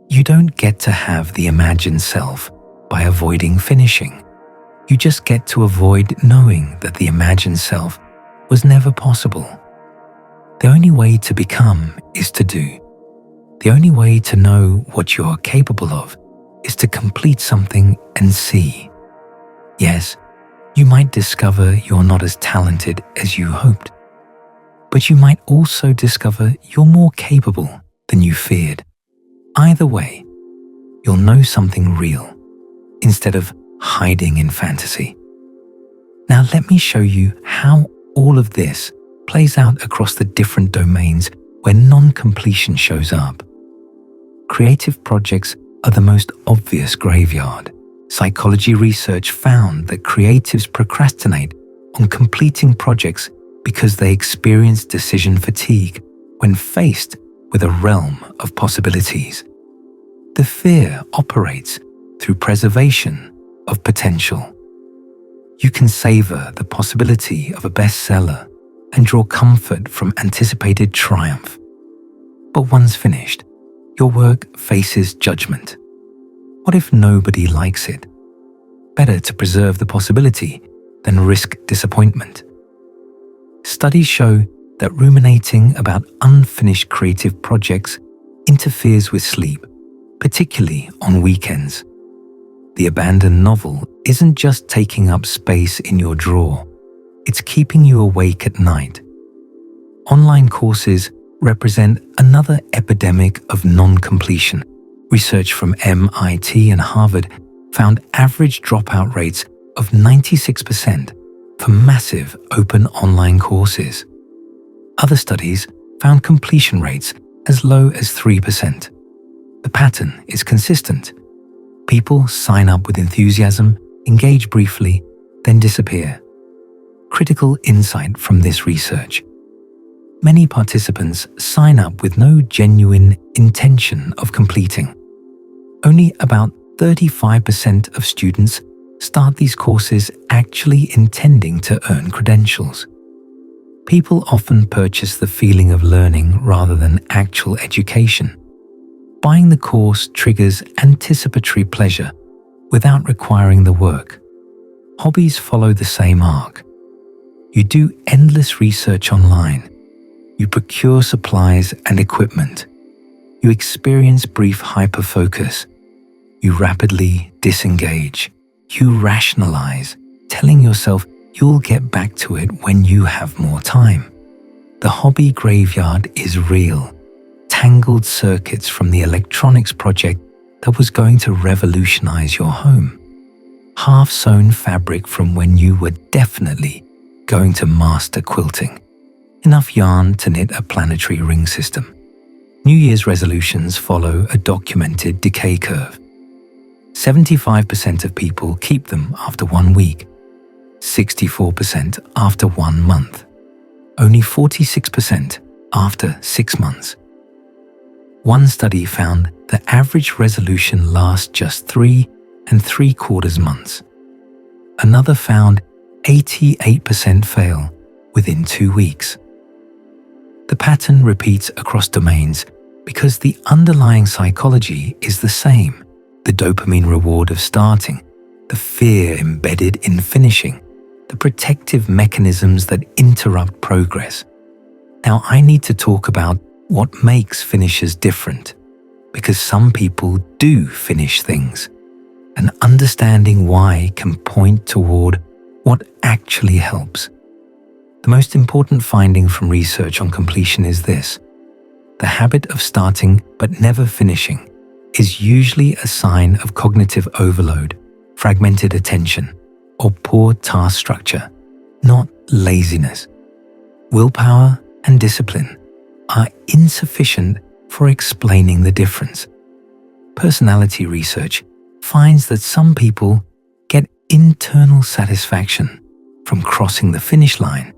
You don't get to have the imagined self by avoiding finishing. You just get to avoid knowing that the imagined self was never possible. The only way to become is to do. The only way to know what you are capable of is to complete something and see. Yes, you might discover you're not as talented as you hoped, but you might also discover you're more capable than you feared. Either way, you'll know something real instead of hiding in fantasy. Now let me show you how all of this plays out across the different domains where non-completion shows up. Creative projects are the most obvious graveyard. Psychology research found that creatives procrastinate on completing projects because they experience decision fatigue when faced with a realm of possibilities. The fear operates through preservation of potential. You can savor the possibility of a bestseller and draw comfort from anticipated triumph. But once finished, your work faces judgment. What if nobody likes it? Better to preserve the possibility than risk disappointment. Studies show that ruminating about unfinished creative projects interferes with sleep, particularly on weekends. The abandoned novel isn't just taking up space in your drawer, it's keeping you awake at night. Online courses represent another epidemic of non-completion. Research from MIT and Harvard found average dropout rates of 96% for massive open online courses. Other studies found completion rates as low as 3%. The pattern is consistent. People sign up with enthusiasm, engage briefly, then disappear. Critical insight from this research. Many participants sign up with no genuine intention of completing. Only about 35% of students start these courses actually intending to earn credentials. People often purchase the feeling of learning rather than actual education. Buying the course triggers anticipatory pleasure without requiring the work. Hobbies follow the same arc. You do endless research online. You procure supplies and equipment. You experience brief hyperfocus. You rapidly disengage. You rationalize, telling yourself you'll get back to it when you have more time. The hobby graveyard is real. Tangled circuits from the electronics project that was going to revolutionize your home. Half-sewn fabric from when you were definitely going to master quilting. Enough yarn to knit a planetary ring system. New Year's resolutions follow a documented decay curve. 75% of people keep them after 1 week, 64% after 1 month, only 46% after 6 months. One study found the average resolution lasts just 3 3/4 months. Another found 88% fail within 2 weeks. The pattern repeats across domains because the underlying psychology is the same. The dopamine reward of starting, the fear embedded in finishing, the protective mechanisms that interrupt progress. Now, I need to talk about what makes finishers different, because some people do finish things, and understanding why can point toward what actually helps. The most important finding from research on completion is this: the habit of starting but never finishing is usually a sign of cognitive overload, fragmented attention, or poor task structure, not laziness. Willpower and discipline are insufficient for explaining the difference. Personality research finds that some people get internal satisfaction from crossing the finish line,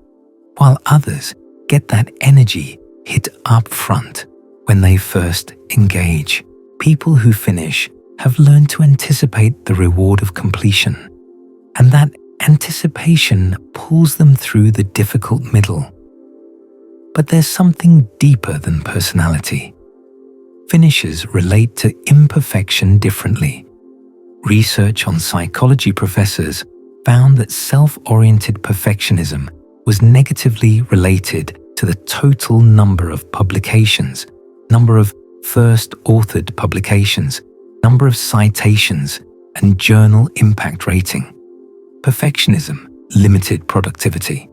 while others get that energy hit up front when they first engage. People who finish have learned to anticipate the reward of completion, and that anticipation pulls them through the difficult middle. But there's something deeper than personality. Finishers relate to imperfection differently. Research on psychology professors found that self-oriented perfectionism was negatively related to the total number of publications, number of first authored publications, number of citations, and journal impact rating. Perfectionism limited productivity.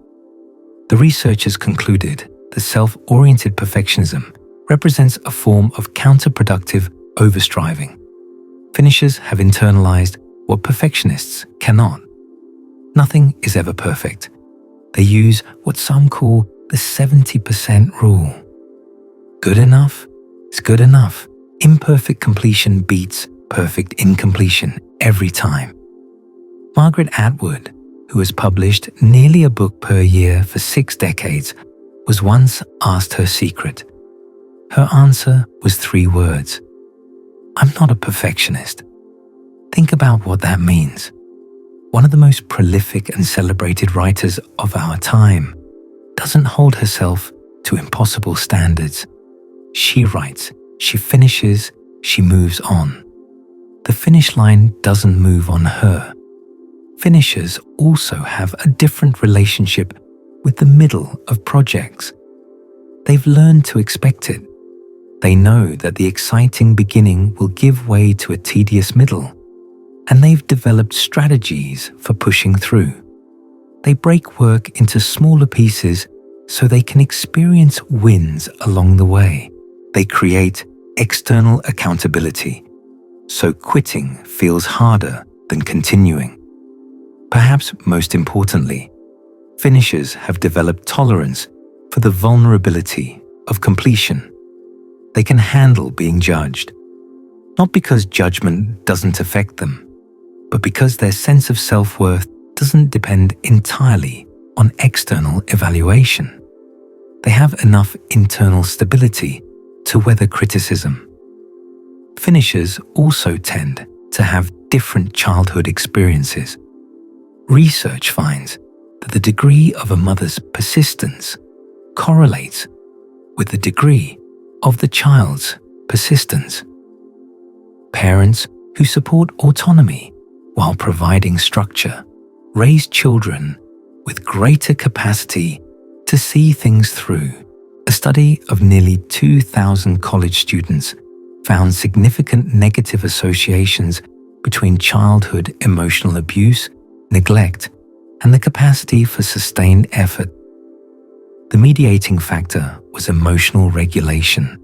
The researchers concluded that self-oriented perfectionism represents a form of counterproductive overstriving. Finishers have internalized what perfectionists cannot. Nothing is ever perfect. They use what some call the 70% rule. Good enough is good enough. Imperfect completion beats perfect incompletion every time. Margaret Atwood, who has published nearly a book per year for 6 decades, was once asked her secret. Her answer was 3 words. I'm not a perfectionist. Think about what that means. One of the most prolific and celebrated writers of our time doesn't hold herself to impossible standards. She writes, she finishes, she moves on. The finish line doesn't move on her. Finishers also have a different relationship with the middle of projects. They've learned to expect it. They know that the exciting beginning will give way to a tedious middle, and they've developed strategies for pushing through. They break work into smaller pieces so they can experience wins along the way. They create external accountability, so quitting feels harder than continuing. Perhaps most importantly, finishers have developed tolerance for the vulnerability of completion. They can handle being judged, not because judgment doesn't affect them, but because their sense of self-worth doesn't depend entirely on external evaluation. They have enough internal stability to weather criticism. Finishers also tend to have different childhood experiences. Research finds that the degree of a mother's persistence correlates with the degree of the child's persistence. Parents who support autonomy while providing structure raise children with greater capacity to see things through. A study of nearly 2,000 college students found significant negative associations between childhood emotional abuse, neglect, and the capacity for sustained effort. The mediating factor was emotional regulation.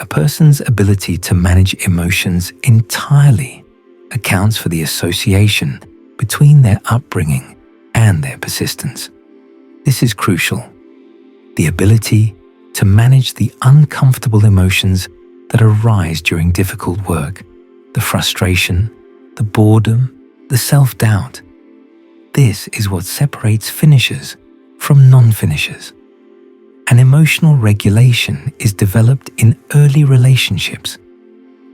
A person's ability to manage emotions entirely accounts for the association between their upbringing and their persistence. This is crucial. The ability to manage the uncomfortable emotions that arise during difficult work, the frustration, the boredom, the self-doubt. This is what separates finishers from non-finishers. And emotional regulation is developed in early relationships,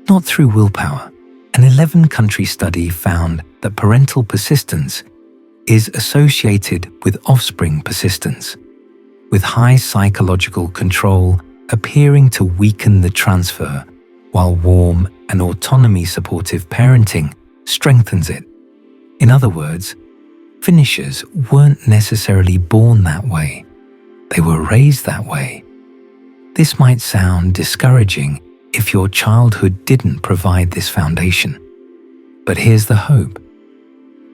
not through willpower. An 11-country study found that parental persistence is associated with offspring persistence, with high psychological control appearing to weaken the transfer, while warm and autonomy-supportive parenting strengthens it. In other words, finishers weren't necessarily born that way. They were raised that way. This might sound discouraging if your childhood didn't provide this foundation. But here's the hope.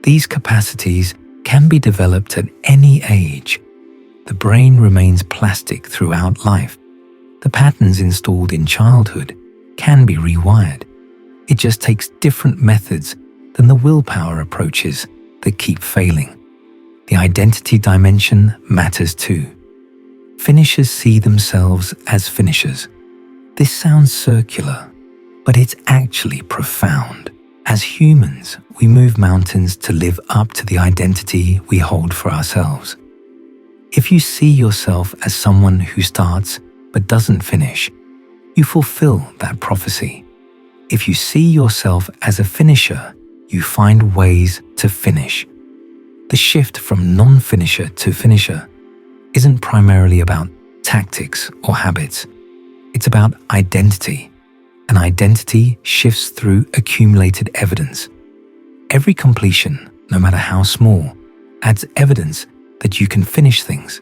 These capacities can be developed at any age. The brain remains plastic throughout life. The patterns installed in childhood can be rewired. It just takes different methods than the willpower approaches that keep failing. The identity dimension matters too. Finishers see themselves as finishers. This sounds circular, but it's actually profound. As humans, we move mountains to live up to the identity we hold for ourselves. If you see yourself as someone who starts but doesn't finish, you fulfill that prophecy. If you see yourself as a finisher, you find ways to finish. The shift from non-finisher to finisher isn't primarily about tactics or habits. It's about identity, and identity shifts through accumulated evidence. Every completion, no matter how small, adds evidence that you can finish things.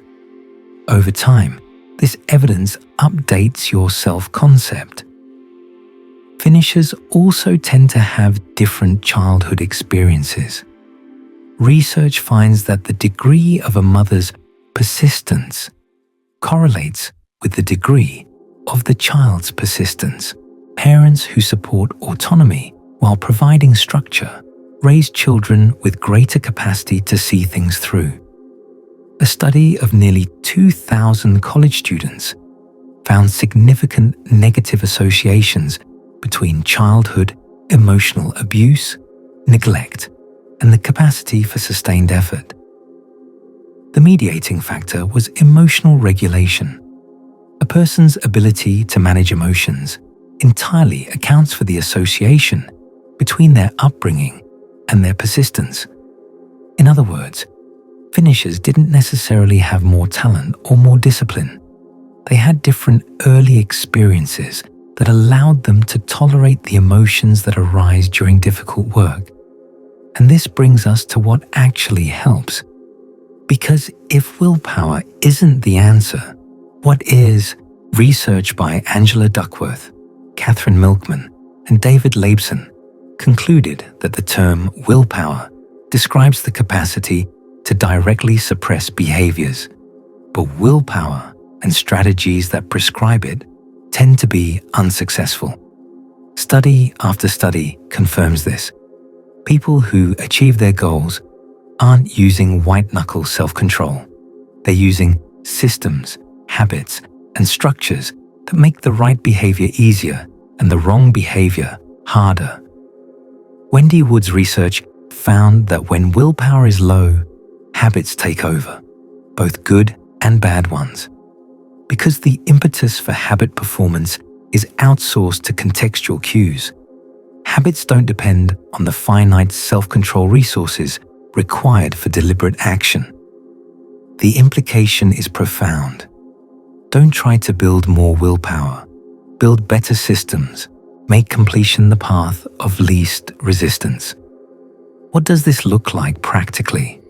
Over time, this evidence updates your self-concept. Finishers also tend to have different childhood experiences. Research finds that the degree of a mother's persistence correlates with the degree of the child's persistence. Parents who support autonomy while providing structure raise children with greater capacity to see things through. A study of nearly 2,000 college students found significant negative associations between childhood emotional abuse, neglect, and the capacity for sustained effort. The mediating factor was emotional regulation. A person's ability to manage emotions entirely accounts for the association between their upbringing and their persistence. In other words, finishers didn't necessarily have more talent or more discipline. They had different early experiences that allowed them to tolerate the emotions that arise during difficult work. And this brings us to what actually helps. Because if willpower isn't the answer, what is? Research by Angela Duckworth, Catherine Milkman, and David Laibson concluded that the term willpower describes the capacity to directly suppress behaviors, but willpower and strategies that prescribe it tend to be unsuccessful. Study after study confirms this. People who achieve their goals aren't using white-knuckle self-control. They're using systems, habits, and structures that make the right behavior easier and the wrong behavior harder. Wendy Wood's research found that when willpower is low, habits take over, both good and bad ones. Because the impetus for habit performance is outsourced to contextual cues, habits don't depend on the finite self-control resources required for deliberate action. The implication is profound. Don't try to build more willpower. Build better systems. Make completion the path of least resistance. What does this look like practically?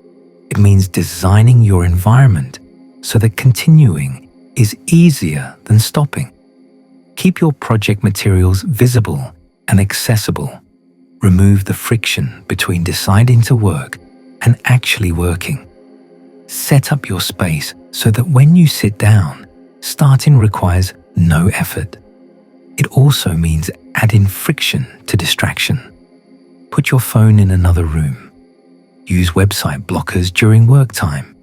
It means designing your environment so that continuing is easier than stopping. Keep your project materials visible and accessible. Remove the friction between deciding to work and actually working. Set up your space so that when you sit down, starting requires no effort. It also means adding friction to distraction. Put your phone in another room. Use website blockers during work time.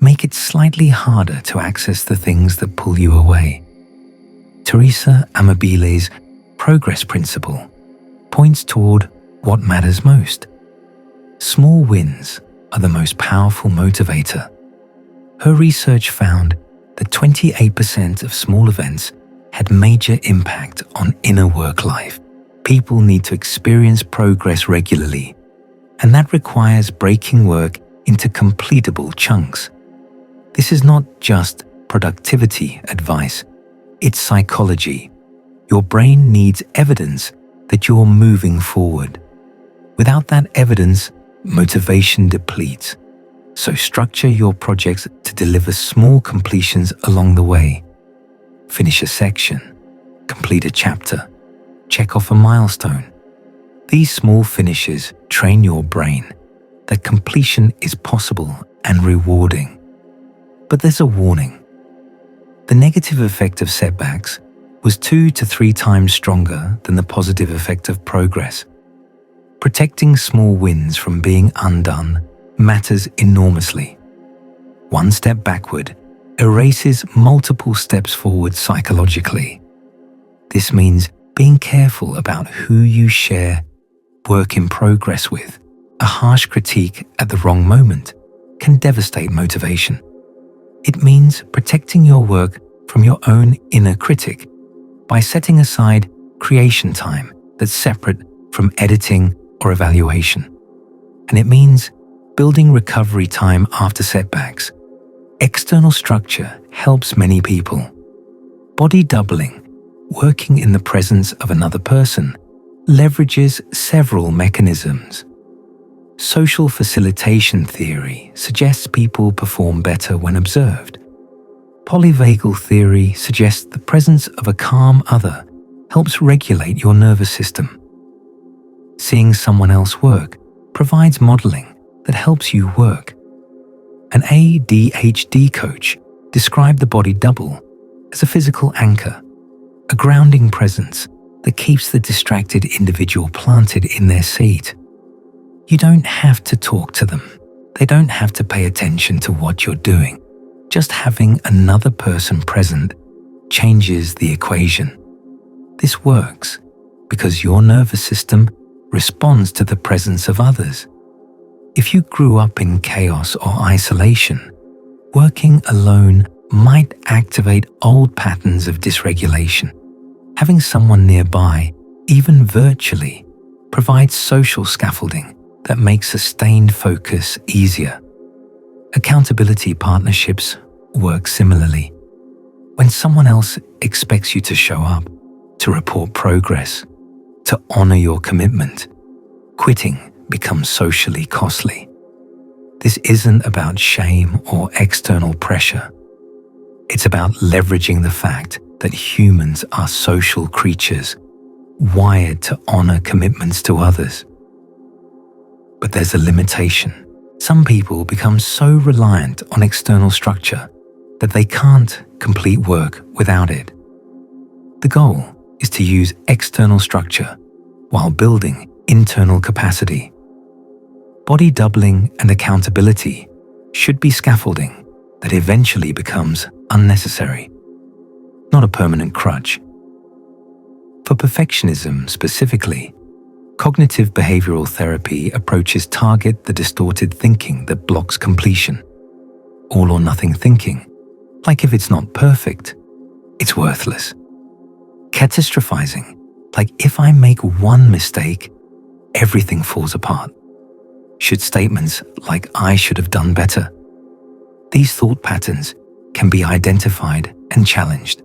Make it slightly harder to access the things that pull you away. Teresa Amabile's progress principle points toward what matters most. Small wins are the most powerful motivator. Her research found that 28% of small events had major impact on inner work life. People need to experience progress regularly, and that requires breaking work into completable chunks. This is not just productivity advice, it's psychology. Your brain needs evidence that you're moving forward. Without that evidence, motivation depletes. So structure your projects to deliver small completions along the way. Finish a section, complete a chapter, check off a milestone. These small finishes train your brain that completion is possible and rewarding. But there's a warning. The negative effect of setbacks was 2 to 3 times stronger than the positive effect of progress. Protecting small wins from being undone matters enormously. One step backward erases multiple steps forward psychologically. This means being careful about who you share work in progress with. A harsh critique at the wrong moment can devastate motivation. It means protecting your work from your own inner critic by setting aside creation time that's separate from editing or evaluation. And it means building recovery time after setbacks. External structure helps many people. Body doubling, working in the presence of another person, leverages several mechanisms. Social facilitation theory suggests people perform better when observed. Polyvagal theory suggests the presence of a calm other helps regulate your nervous system. Seeing someone else work provides modeling that helps you work. An ADHD coach described the body double as a physical anchor, a grounding presence that keeps the distracted individual planted in their seat. You don't have to talk to them. They don't have to pay attention to what you're doing. Just having another person present changes the equation. This works because your nervous system responds to the presence of others. If you grew up in chaos or isolation, working alone might activate old patterns of dysregulation. Having someone nearby, even virtually, provides social scaffolding that makes sustained focus easier. Accountability partnerships work similarly. When someone else expects you to show up, to report progress, to honor your commitment, quitting becomes socially costly. This isn't about shame or external pressure. It's about leveraging the fact that humans are social creatures, wired to honor commitments to others. But there's a limitation. Some people become so reliant on external structure that they can't complete work without it. The goal is to use external structure while building internal capacity. Body doubling and accountability should be scaffolding that eventually becomes unnecessary, not a permanent crutch. For perfectionism specifically, cognitive behavioral therapy approaches target the distorted thinking that blocks completion. All or nothing thinking, like if it's not perfect, it's worthless. Catastrophizing, like if I make one mistake, everything falls apart. Should statements like I should have done better. These thought patterns can be identified and challenged.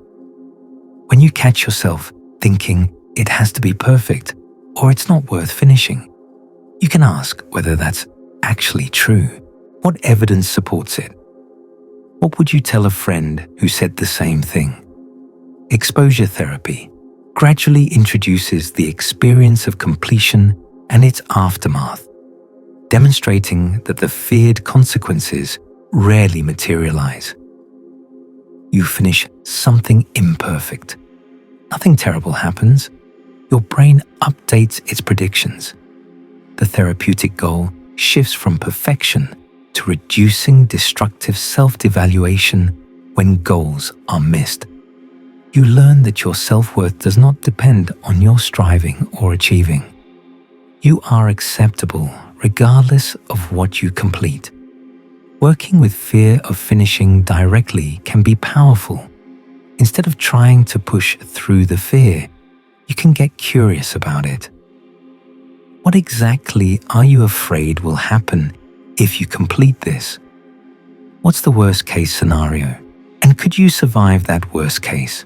When you catch yourself thinking it has to be perfect or it's not worth finishing, you can ask whether that's actually true. What evidence supports it? What would you tell a friend who said the same thing? Exposure therapy gradually introduces the experience of completion and its aftermath, demonstrating that the feared consequences rarely materialize. You finish something imperfect. Nothing terrible happens. Your brain updates its predictions. The therapeutic goal shifts from perfection to reducing destructive self-devaluation when goals are missed. You learn that your self-worth does not depend on your striving or achieving. You are acceptable regardless of what you complete. Working with fear of finishing directly can be powerful. Instead of trying to push through the fear, you can get curious about it. What exactly are you afraid will happen if you complete this? What's the worst case scenario? And could you survive that worst case?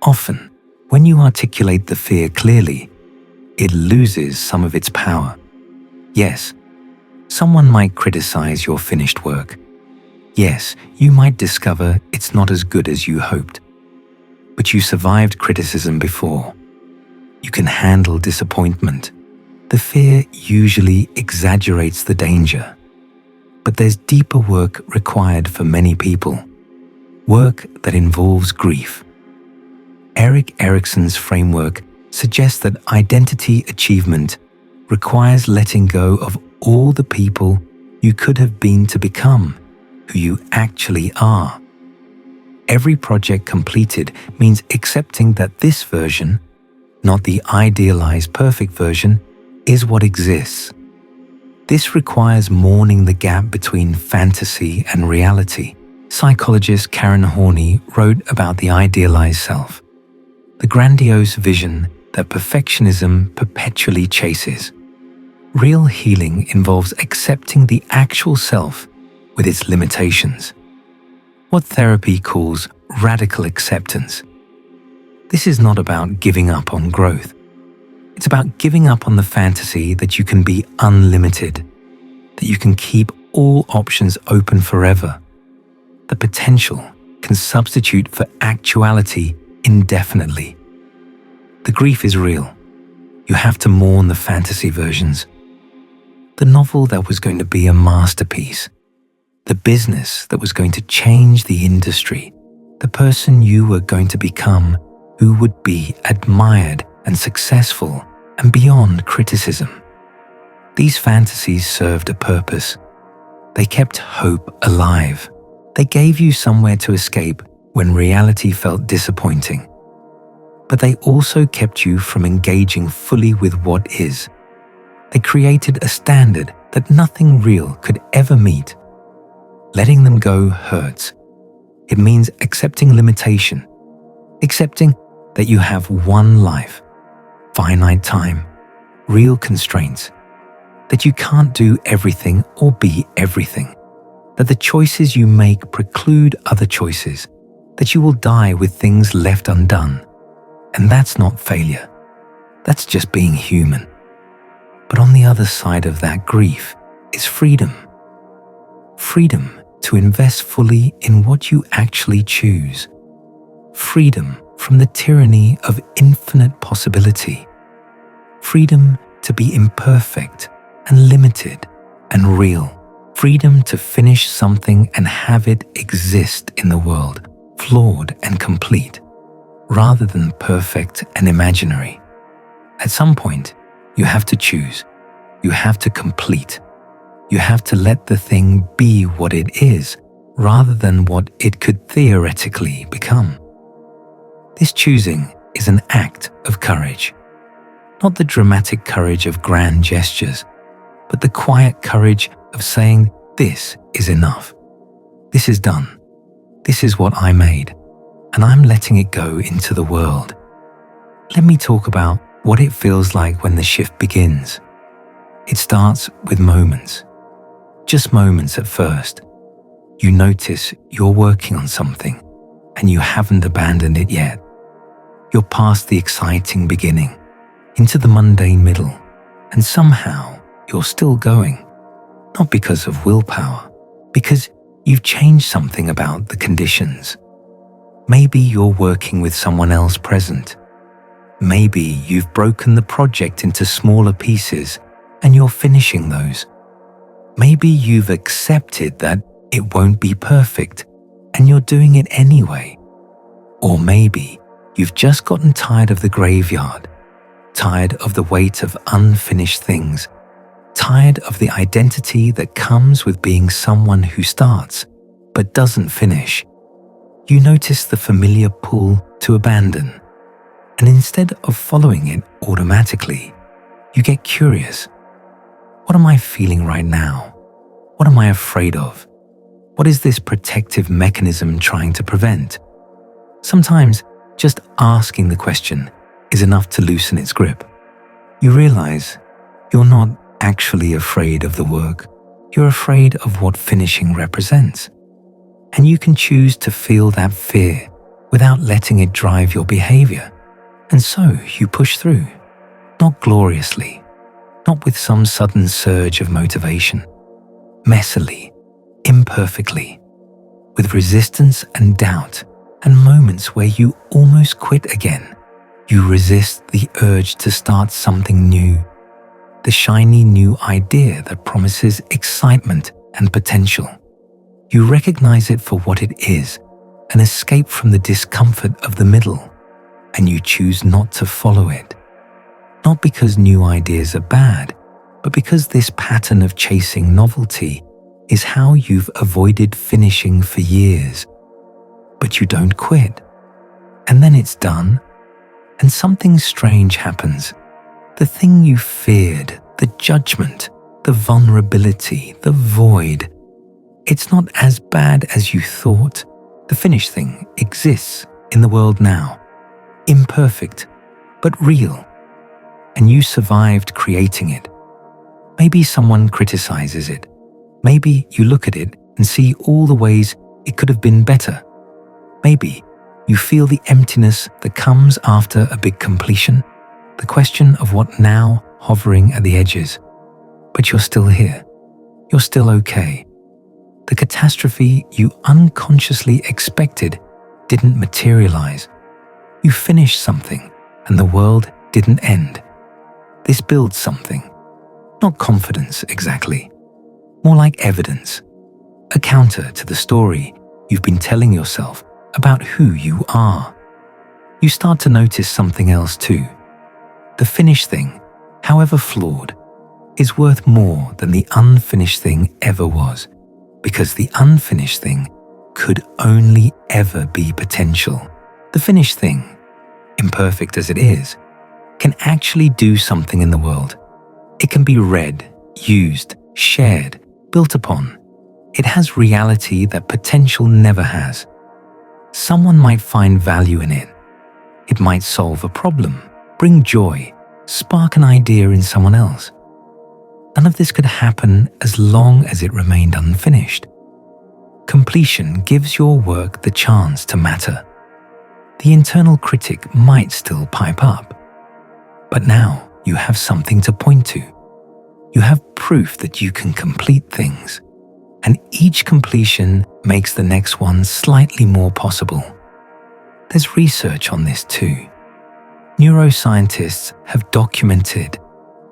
Often, when you articulate the fear clearly, it loses some of its power. Yes, someone might criticize your finished work. Yes, you might discover it's not as good as you hoped. But you survived criticism before. You can handle disappointment. The fear usually exaggerates the danger. But there's deeper work required for many people. Work that involves grief. Erik Erikson's framework suggests that identity achievement requires letting go of all the people you could have been to become who you actually are. Every project completed means accepting that this version, not the idealized perfect version, is what exists. This requires mourning the gap between fantasy and reality. Psychologist Karen Horney wrote about the idealized self, the grandiose vision that perfectionism perpetually chases. Real healing involves accepting the actual self with its limitations. What therapy calls radical acceptance. This is not about giving up on growth. It's about giving up on the fantasy that you can be unlimited, that you can keep all options open forever. The potential can substitute for actuality indefinitely. The grief is real. You have to mourn the fantasy versions. The novel that was going to be a masterpiece. The business that was going to change the industry. The person you were going to become who would be admired and successful and beyond criticism. These fantasies served a purpose. They kept hope alive. They gave you somewhere to escape when reality felt disappointing. But they also kept you from engaging fully with what is. They created a standard that nothing real could ever meet. Letting them go hurts. It means accepting limitation, accepting that you have one life, finite time, real constraints, that you can't do everything or be everything, that the choices you make preclude other choices, that you will die with things left undone. And that's not failure. That's just being human. But on the other side of that grief is freedom. Freedom to invest fully in what you actually choose. Freedom from the tyranny of infinite possibility. Freedom to be imperfect and limited and real. Freedom to finish something and have it exist in the world, flawed and complete, rather than perfect and imaginary. At some point, you have to choose. You have to complete. You have to let the thing be what it is, rather than what it could theoretically become. This choosing is an act of courage. Not the dramatic courage of grand gestures, but the quiet courage of saying, this is enough. This is done. This is what I made, and I'm letting it go into the world. Let me talk about what it feels like when the shift begins. It starts with moments. Just moments at first. You notice you're working on something, and you haven't abandoned it yet. You're past the exciting beginning, into the mundane middle, and somehow you're still going. Not because of willpower, because you've changed something about the conditions. Maybe you're working with someone else present. Maybe you've broken the project into smaller pieces and you're finishing those. Maybe you've accepted that it won't be perfect and you're doing it anyway. Or maybe you've just gotten tired of the graveyard, tired of the weight of unfinished things, tired of the identity that comes with being someone who starts but doesn't finish. You notice the familiar pull to abandon. And instead of following it automatically, you get curious. What am I feeling right now? What am I afraid of? What is this protective mechanism trying to prevent? Sometimes just asking the question is enough to loosen its grip. You realize you're not actually afraid of the work. You're afraid of what finishing represents. And you can choose to feel that fear without letting it drive your behavior. And so you push through, not gloriously, not with some sudden surge of motivation, messily, imperfectly, with resistance and doubt and moments where you almost quit again. You resist the urge to start something new, the shiny new idea that promises excitement and potential. You recognize it for what it is, an escape from the discomfort of the middle. And you choose not to follow it. Not because new ideas are bad, but because this pattern of chasing novelty is how you've avoided finishing for years. But you don't quit. And then it's done, and something strange happens. The thing you feared, the judgment, the vulnerability, the void, it's not as bad as you thought. The finished thing exists in the world now. Imperfect, but real. And you survived creating it. Maybe someone criticizes it. Maybe you look at it and see all the ways it could have been better. Maybe you feel the emptiness that comes after a big completion, the question of what now hovering at the edges. But you're still here. You're still okay. The catastrophe you unconsciously expected didn't materialize. You finished something, and the world didn't end. This builds something. Not confidence exactly. More like evidence. A counter to the story you've been telling yourself about who you are. You start to notice something else too. The finished thing, however flawed, is worth more than the unfinished thing ever was, because the unfinished thing could only ever be potential. The finished thing, imperfect as it is, can actually do something in the world. It can be read, used, shared, built upon. It has reality that potential never has. Someone might find value in it. It might solve a problem, bring joy, spark an idea in someone else. None of this could happen as long as it remained unfinished. Completion gives your work the chance to matter. The internal critic might still pipe up, but now you have something to point to. You have proof that you can complete things, and each completion makes the next one slightly more possible. There's research on this too. Neuroscientists have documented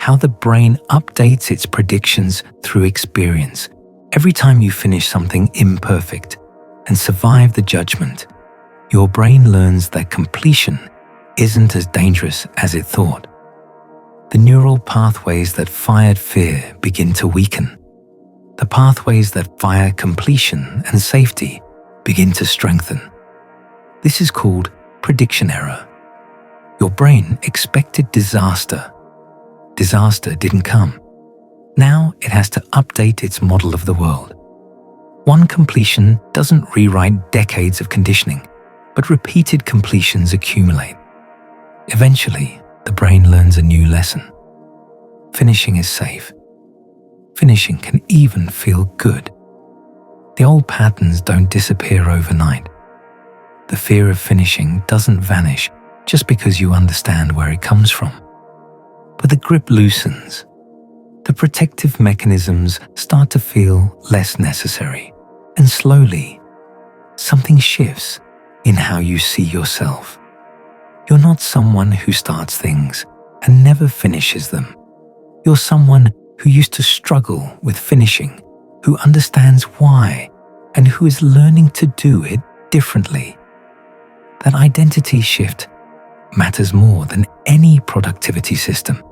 how the brain updates its predictions through experience. Every time you finish something imperfect and survive the judgment, your brain learns that completion isn't as dangerous as it thought. The neural pathways that fired fear begin to weaken. The pathways that fire completion and safety begin to strengthen. This is called prediction error. Your brain expected disaster. Disaster didn't come. Now it has to update its model of the world. One completion doesn't rewrite decades of conditioning, but repeated completions accumulate. Eventually, the brain learns a new lesson. Finishing is safe. Finishing can even feel good. The old patterns don't disappear overnight. The fear of finishing doesn't vanish just because you understand where it comes from. But the grip loosens. The protective mechanisms start to feel less necessary, and slowly, something shifts in how you see yourself. You're not someone who starts things and never finishes them. You're someone who used to struggle with finishing, who understands why, and who is learning to do it differently. That identity shift matters more than any productivity system.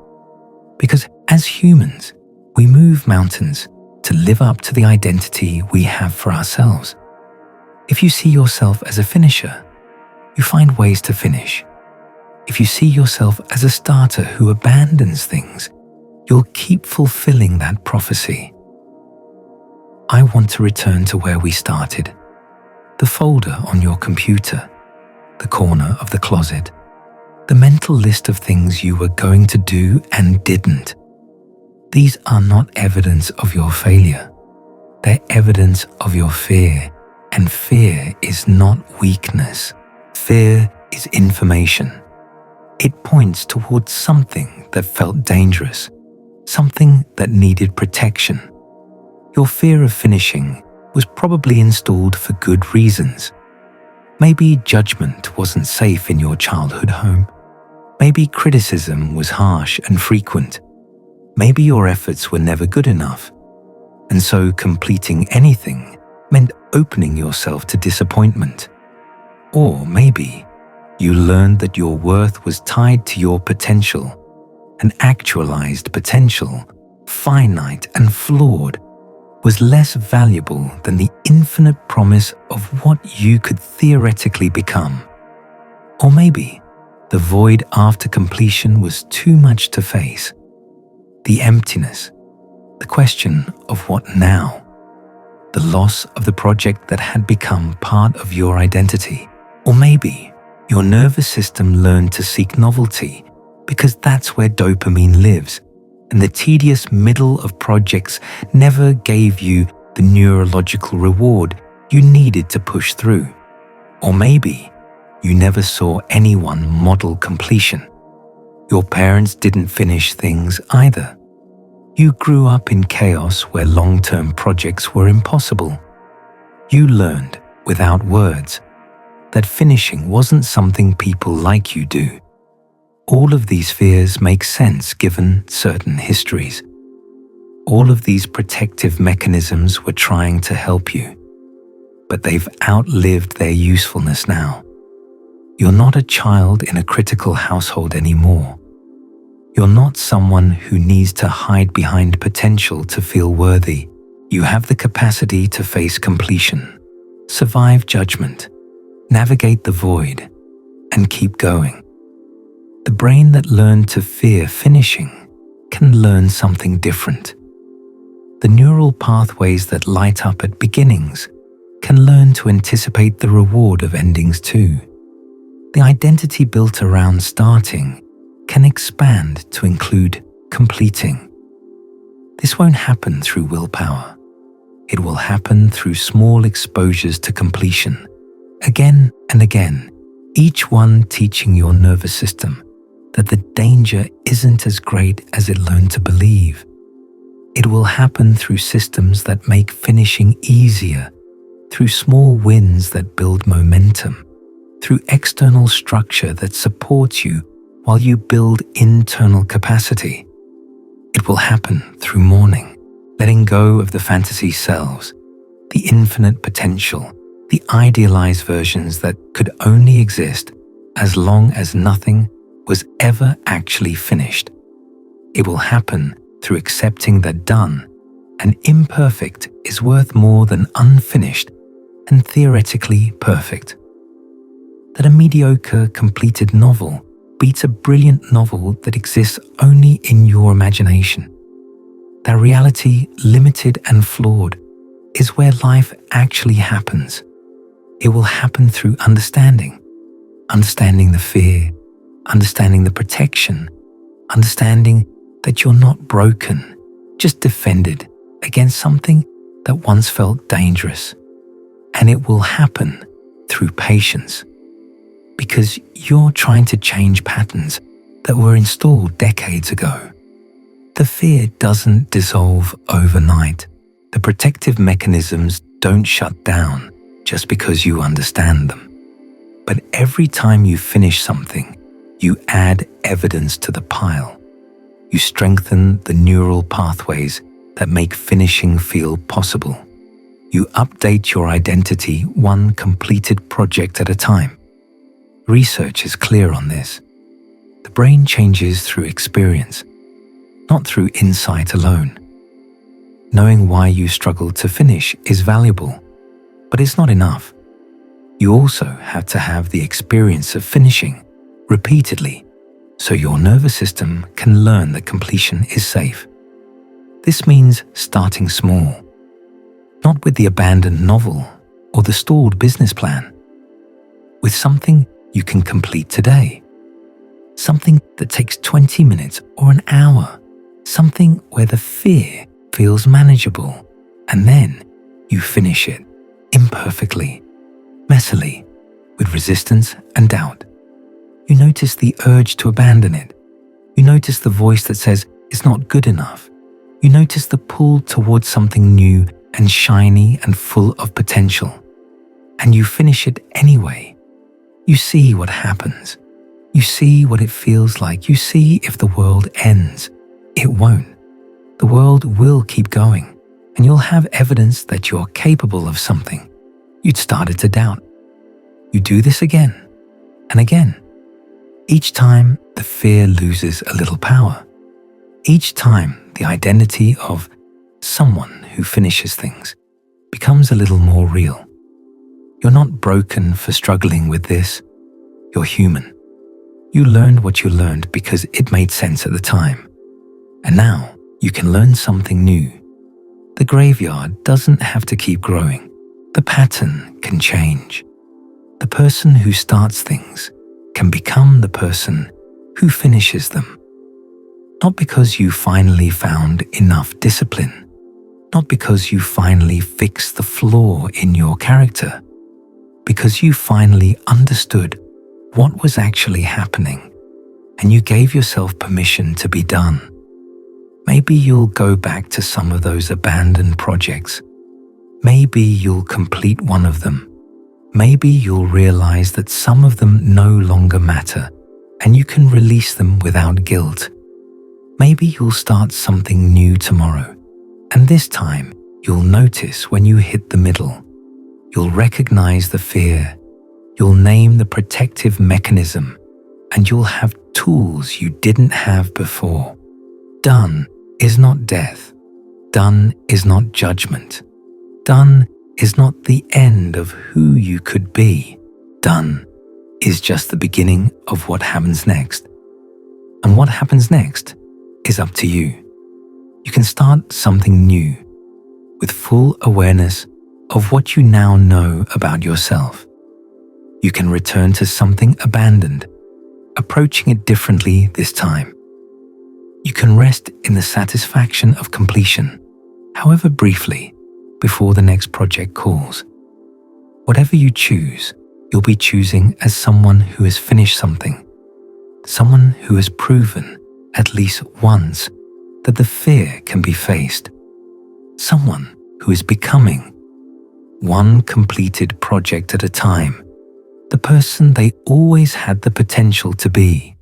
Because as humans, we move mountains to live up to the identity we have for ourselves. If you see yourself as a finisher, you find ways to finish. If you see yourself as a starter who abandons things, you'll keep fulfilling that prophecy. I want to return to where we started. The folder on your computer, the corner of the closet, the mental list of things you were going to do and didn't. These are not evidence of your failure. They're evidence of your fear, and fear is not weakness. Fear is information. It points towards something that felt dangerous, something that needed protection. Your fear of finishing was probably installed for good reasons. Maybe judgment wasn't safe in your childhood home. Maybe criticism was harsh and frequent. Maybe your efforts were never good enough. And so completing anything meant opening yourself to disappointment. Or maybe you learned that your worth was tied to your potential. An actualized potential, finite and flawed, was less valuable than the infinite promise of what you could theoretically become. Or maybe the void after completion was too much to face. The emptiness, the question of what now, the loss of the project that had become part of your identity. Or maybe your nervous system learned to seek novelty because that's where dopamine lives, and the tedious middle of projects never gave you the neurological reward you needed to push through. Or maybe you never saw anyone model completion. Your parents didn't finish things either. You grew up in chaos where long-term projects were impossible. You learned, without words, that finishing wasn't something people like you do. All of these fears make sense given certain histories. All of these protective mechanisms were trying to help you, but they've outlived their usefulness now. You're not a child in a critical household anymore. You're not someone who needs to hide behind potential to feel worthy. You have the capacity to face completion, survive judgment, navigate the void, and keep going. The brain that learned to fear finishing can learn something different. The neural pathways that light up at beginnings can learn to anticipate the reward of endings too. The identity built around starting can expand to include completing. This won't happen through willpower. It will happen through small exposures to completion, again and again, each one teaching your nervous system that the danger isn't as great as it learned to believe. It will happen through systems that make finishing easier, through small wins that build momentum, through external structure that supports you while you build internal capacity. It will happen through mourning, letting go of the fantasy selves, the infinite potential, the idealized versions that could only exist as long as nothing was ever actually finished. It will happen through accepting that done and imperfect is worth more than unfinished and theoretically perfect. That a mediocre completed novel beats a brilliant novel that exists only in your imagination. That reality, limited and flawed, is where life actually happens. It will happen through understanding the fear, understanding the protection, understanding that you're not broken, just defended against something that once felt dangerous. And it will happen through patience, because you're trying to change patterns that were installed decades ago. The fear doesn't dissolve overnight. The protective mechanisms don't shut down just because you understand them. But every time you finish something, you add evidence to the pile. You strengthen the neural pathways that make finishing feel possible. You update your identity one completed project at a time. Research is clear on this. The brain changes through experience, not through insight alone. Knowing why you struggle to finish is valuable, but it's not enough. You also have to have the experience of finishing repeatedly, so your nervous system can learn that completion is safe. This means starting small, not with the abandoned novel or the stalled business plan, with something you can complete today, something that takes 20 minutes or an hour, something where the fear feels manageable, and then you finish it imperfectly, messily, with resistance and doubt. You notice the urge to abandon it. You notice the voice that says it's not good enough. You notice the pull towards something new and shiny and full of potential. And you finish it anyway. You see what happens. You see what it feels like. You see if the world ends. It won't. The world will keep going, and you'll have evidence that you're capable of something you'd started to doubt. You do this again and again. Each time, the fear loses a little power. Each time, the identity of someone who finishes things becomes a little more real. You're not broken for struggling with this. You're human. You learned what you learned because it made sense at the time. And now you can learn something new. The graveyard doesn't have to keep growing. The pattern can change. The person who starts things can become the person who finishes them. Not because you finally found enough discipline, not because you finally fixed the flaw in your character, because you finally understood what was actually happening and you gave yourself permission to be done. Maybe you'll go back to some of those abandoned projects. Maybe you'll complete one of them. Maybe you'll realize that some of them no longer matter and you can release them without guilt. Maybe you'll start something new tomorrow, and this time you'll notice when you hit the middle. You'll recognize the fear. You'll name the protective mechanism, and you'll have tools you didn't have before. Done is not death. Done is not judgment. Done is not the end of who you could be. Done is just the beginning of what happens next. And what happens next is up to you. You can start something new with full awareness of what you now know about yourself. You can return to something abandoned, approaching it differently this time. You can rest in the satisfaction of completion, however briefly, before the next project calls. Whatever you choose, you'll be choosing as someone who has finished something, someone who has proven at least once that the fear can be faced, someone who is becoming, one completed project at a time, the person they always had the potential to be.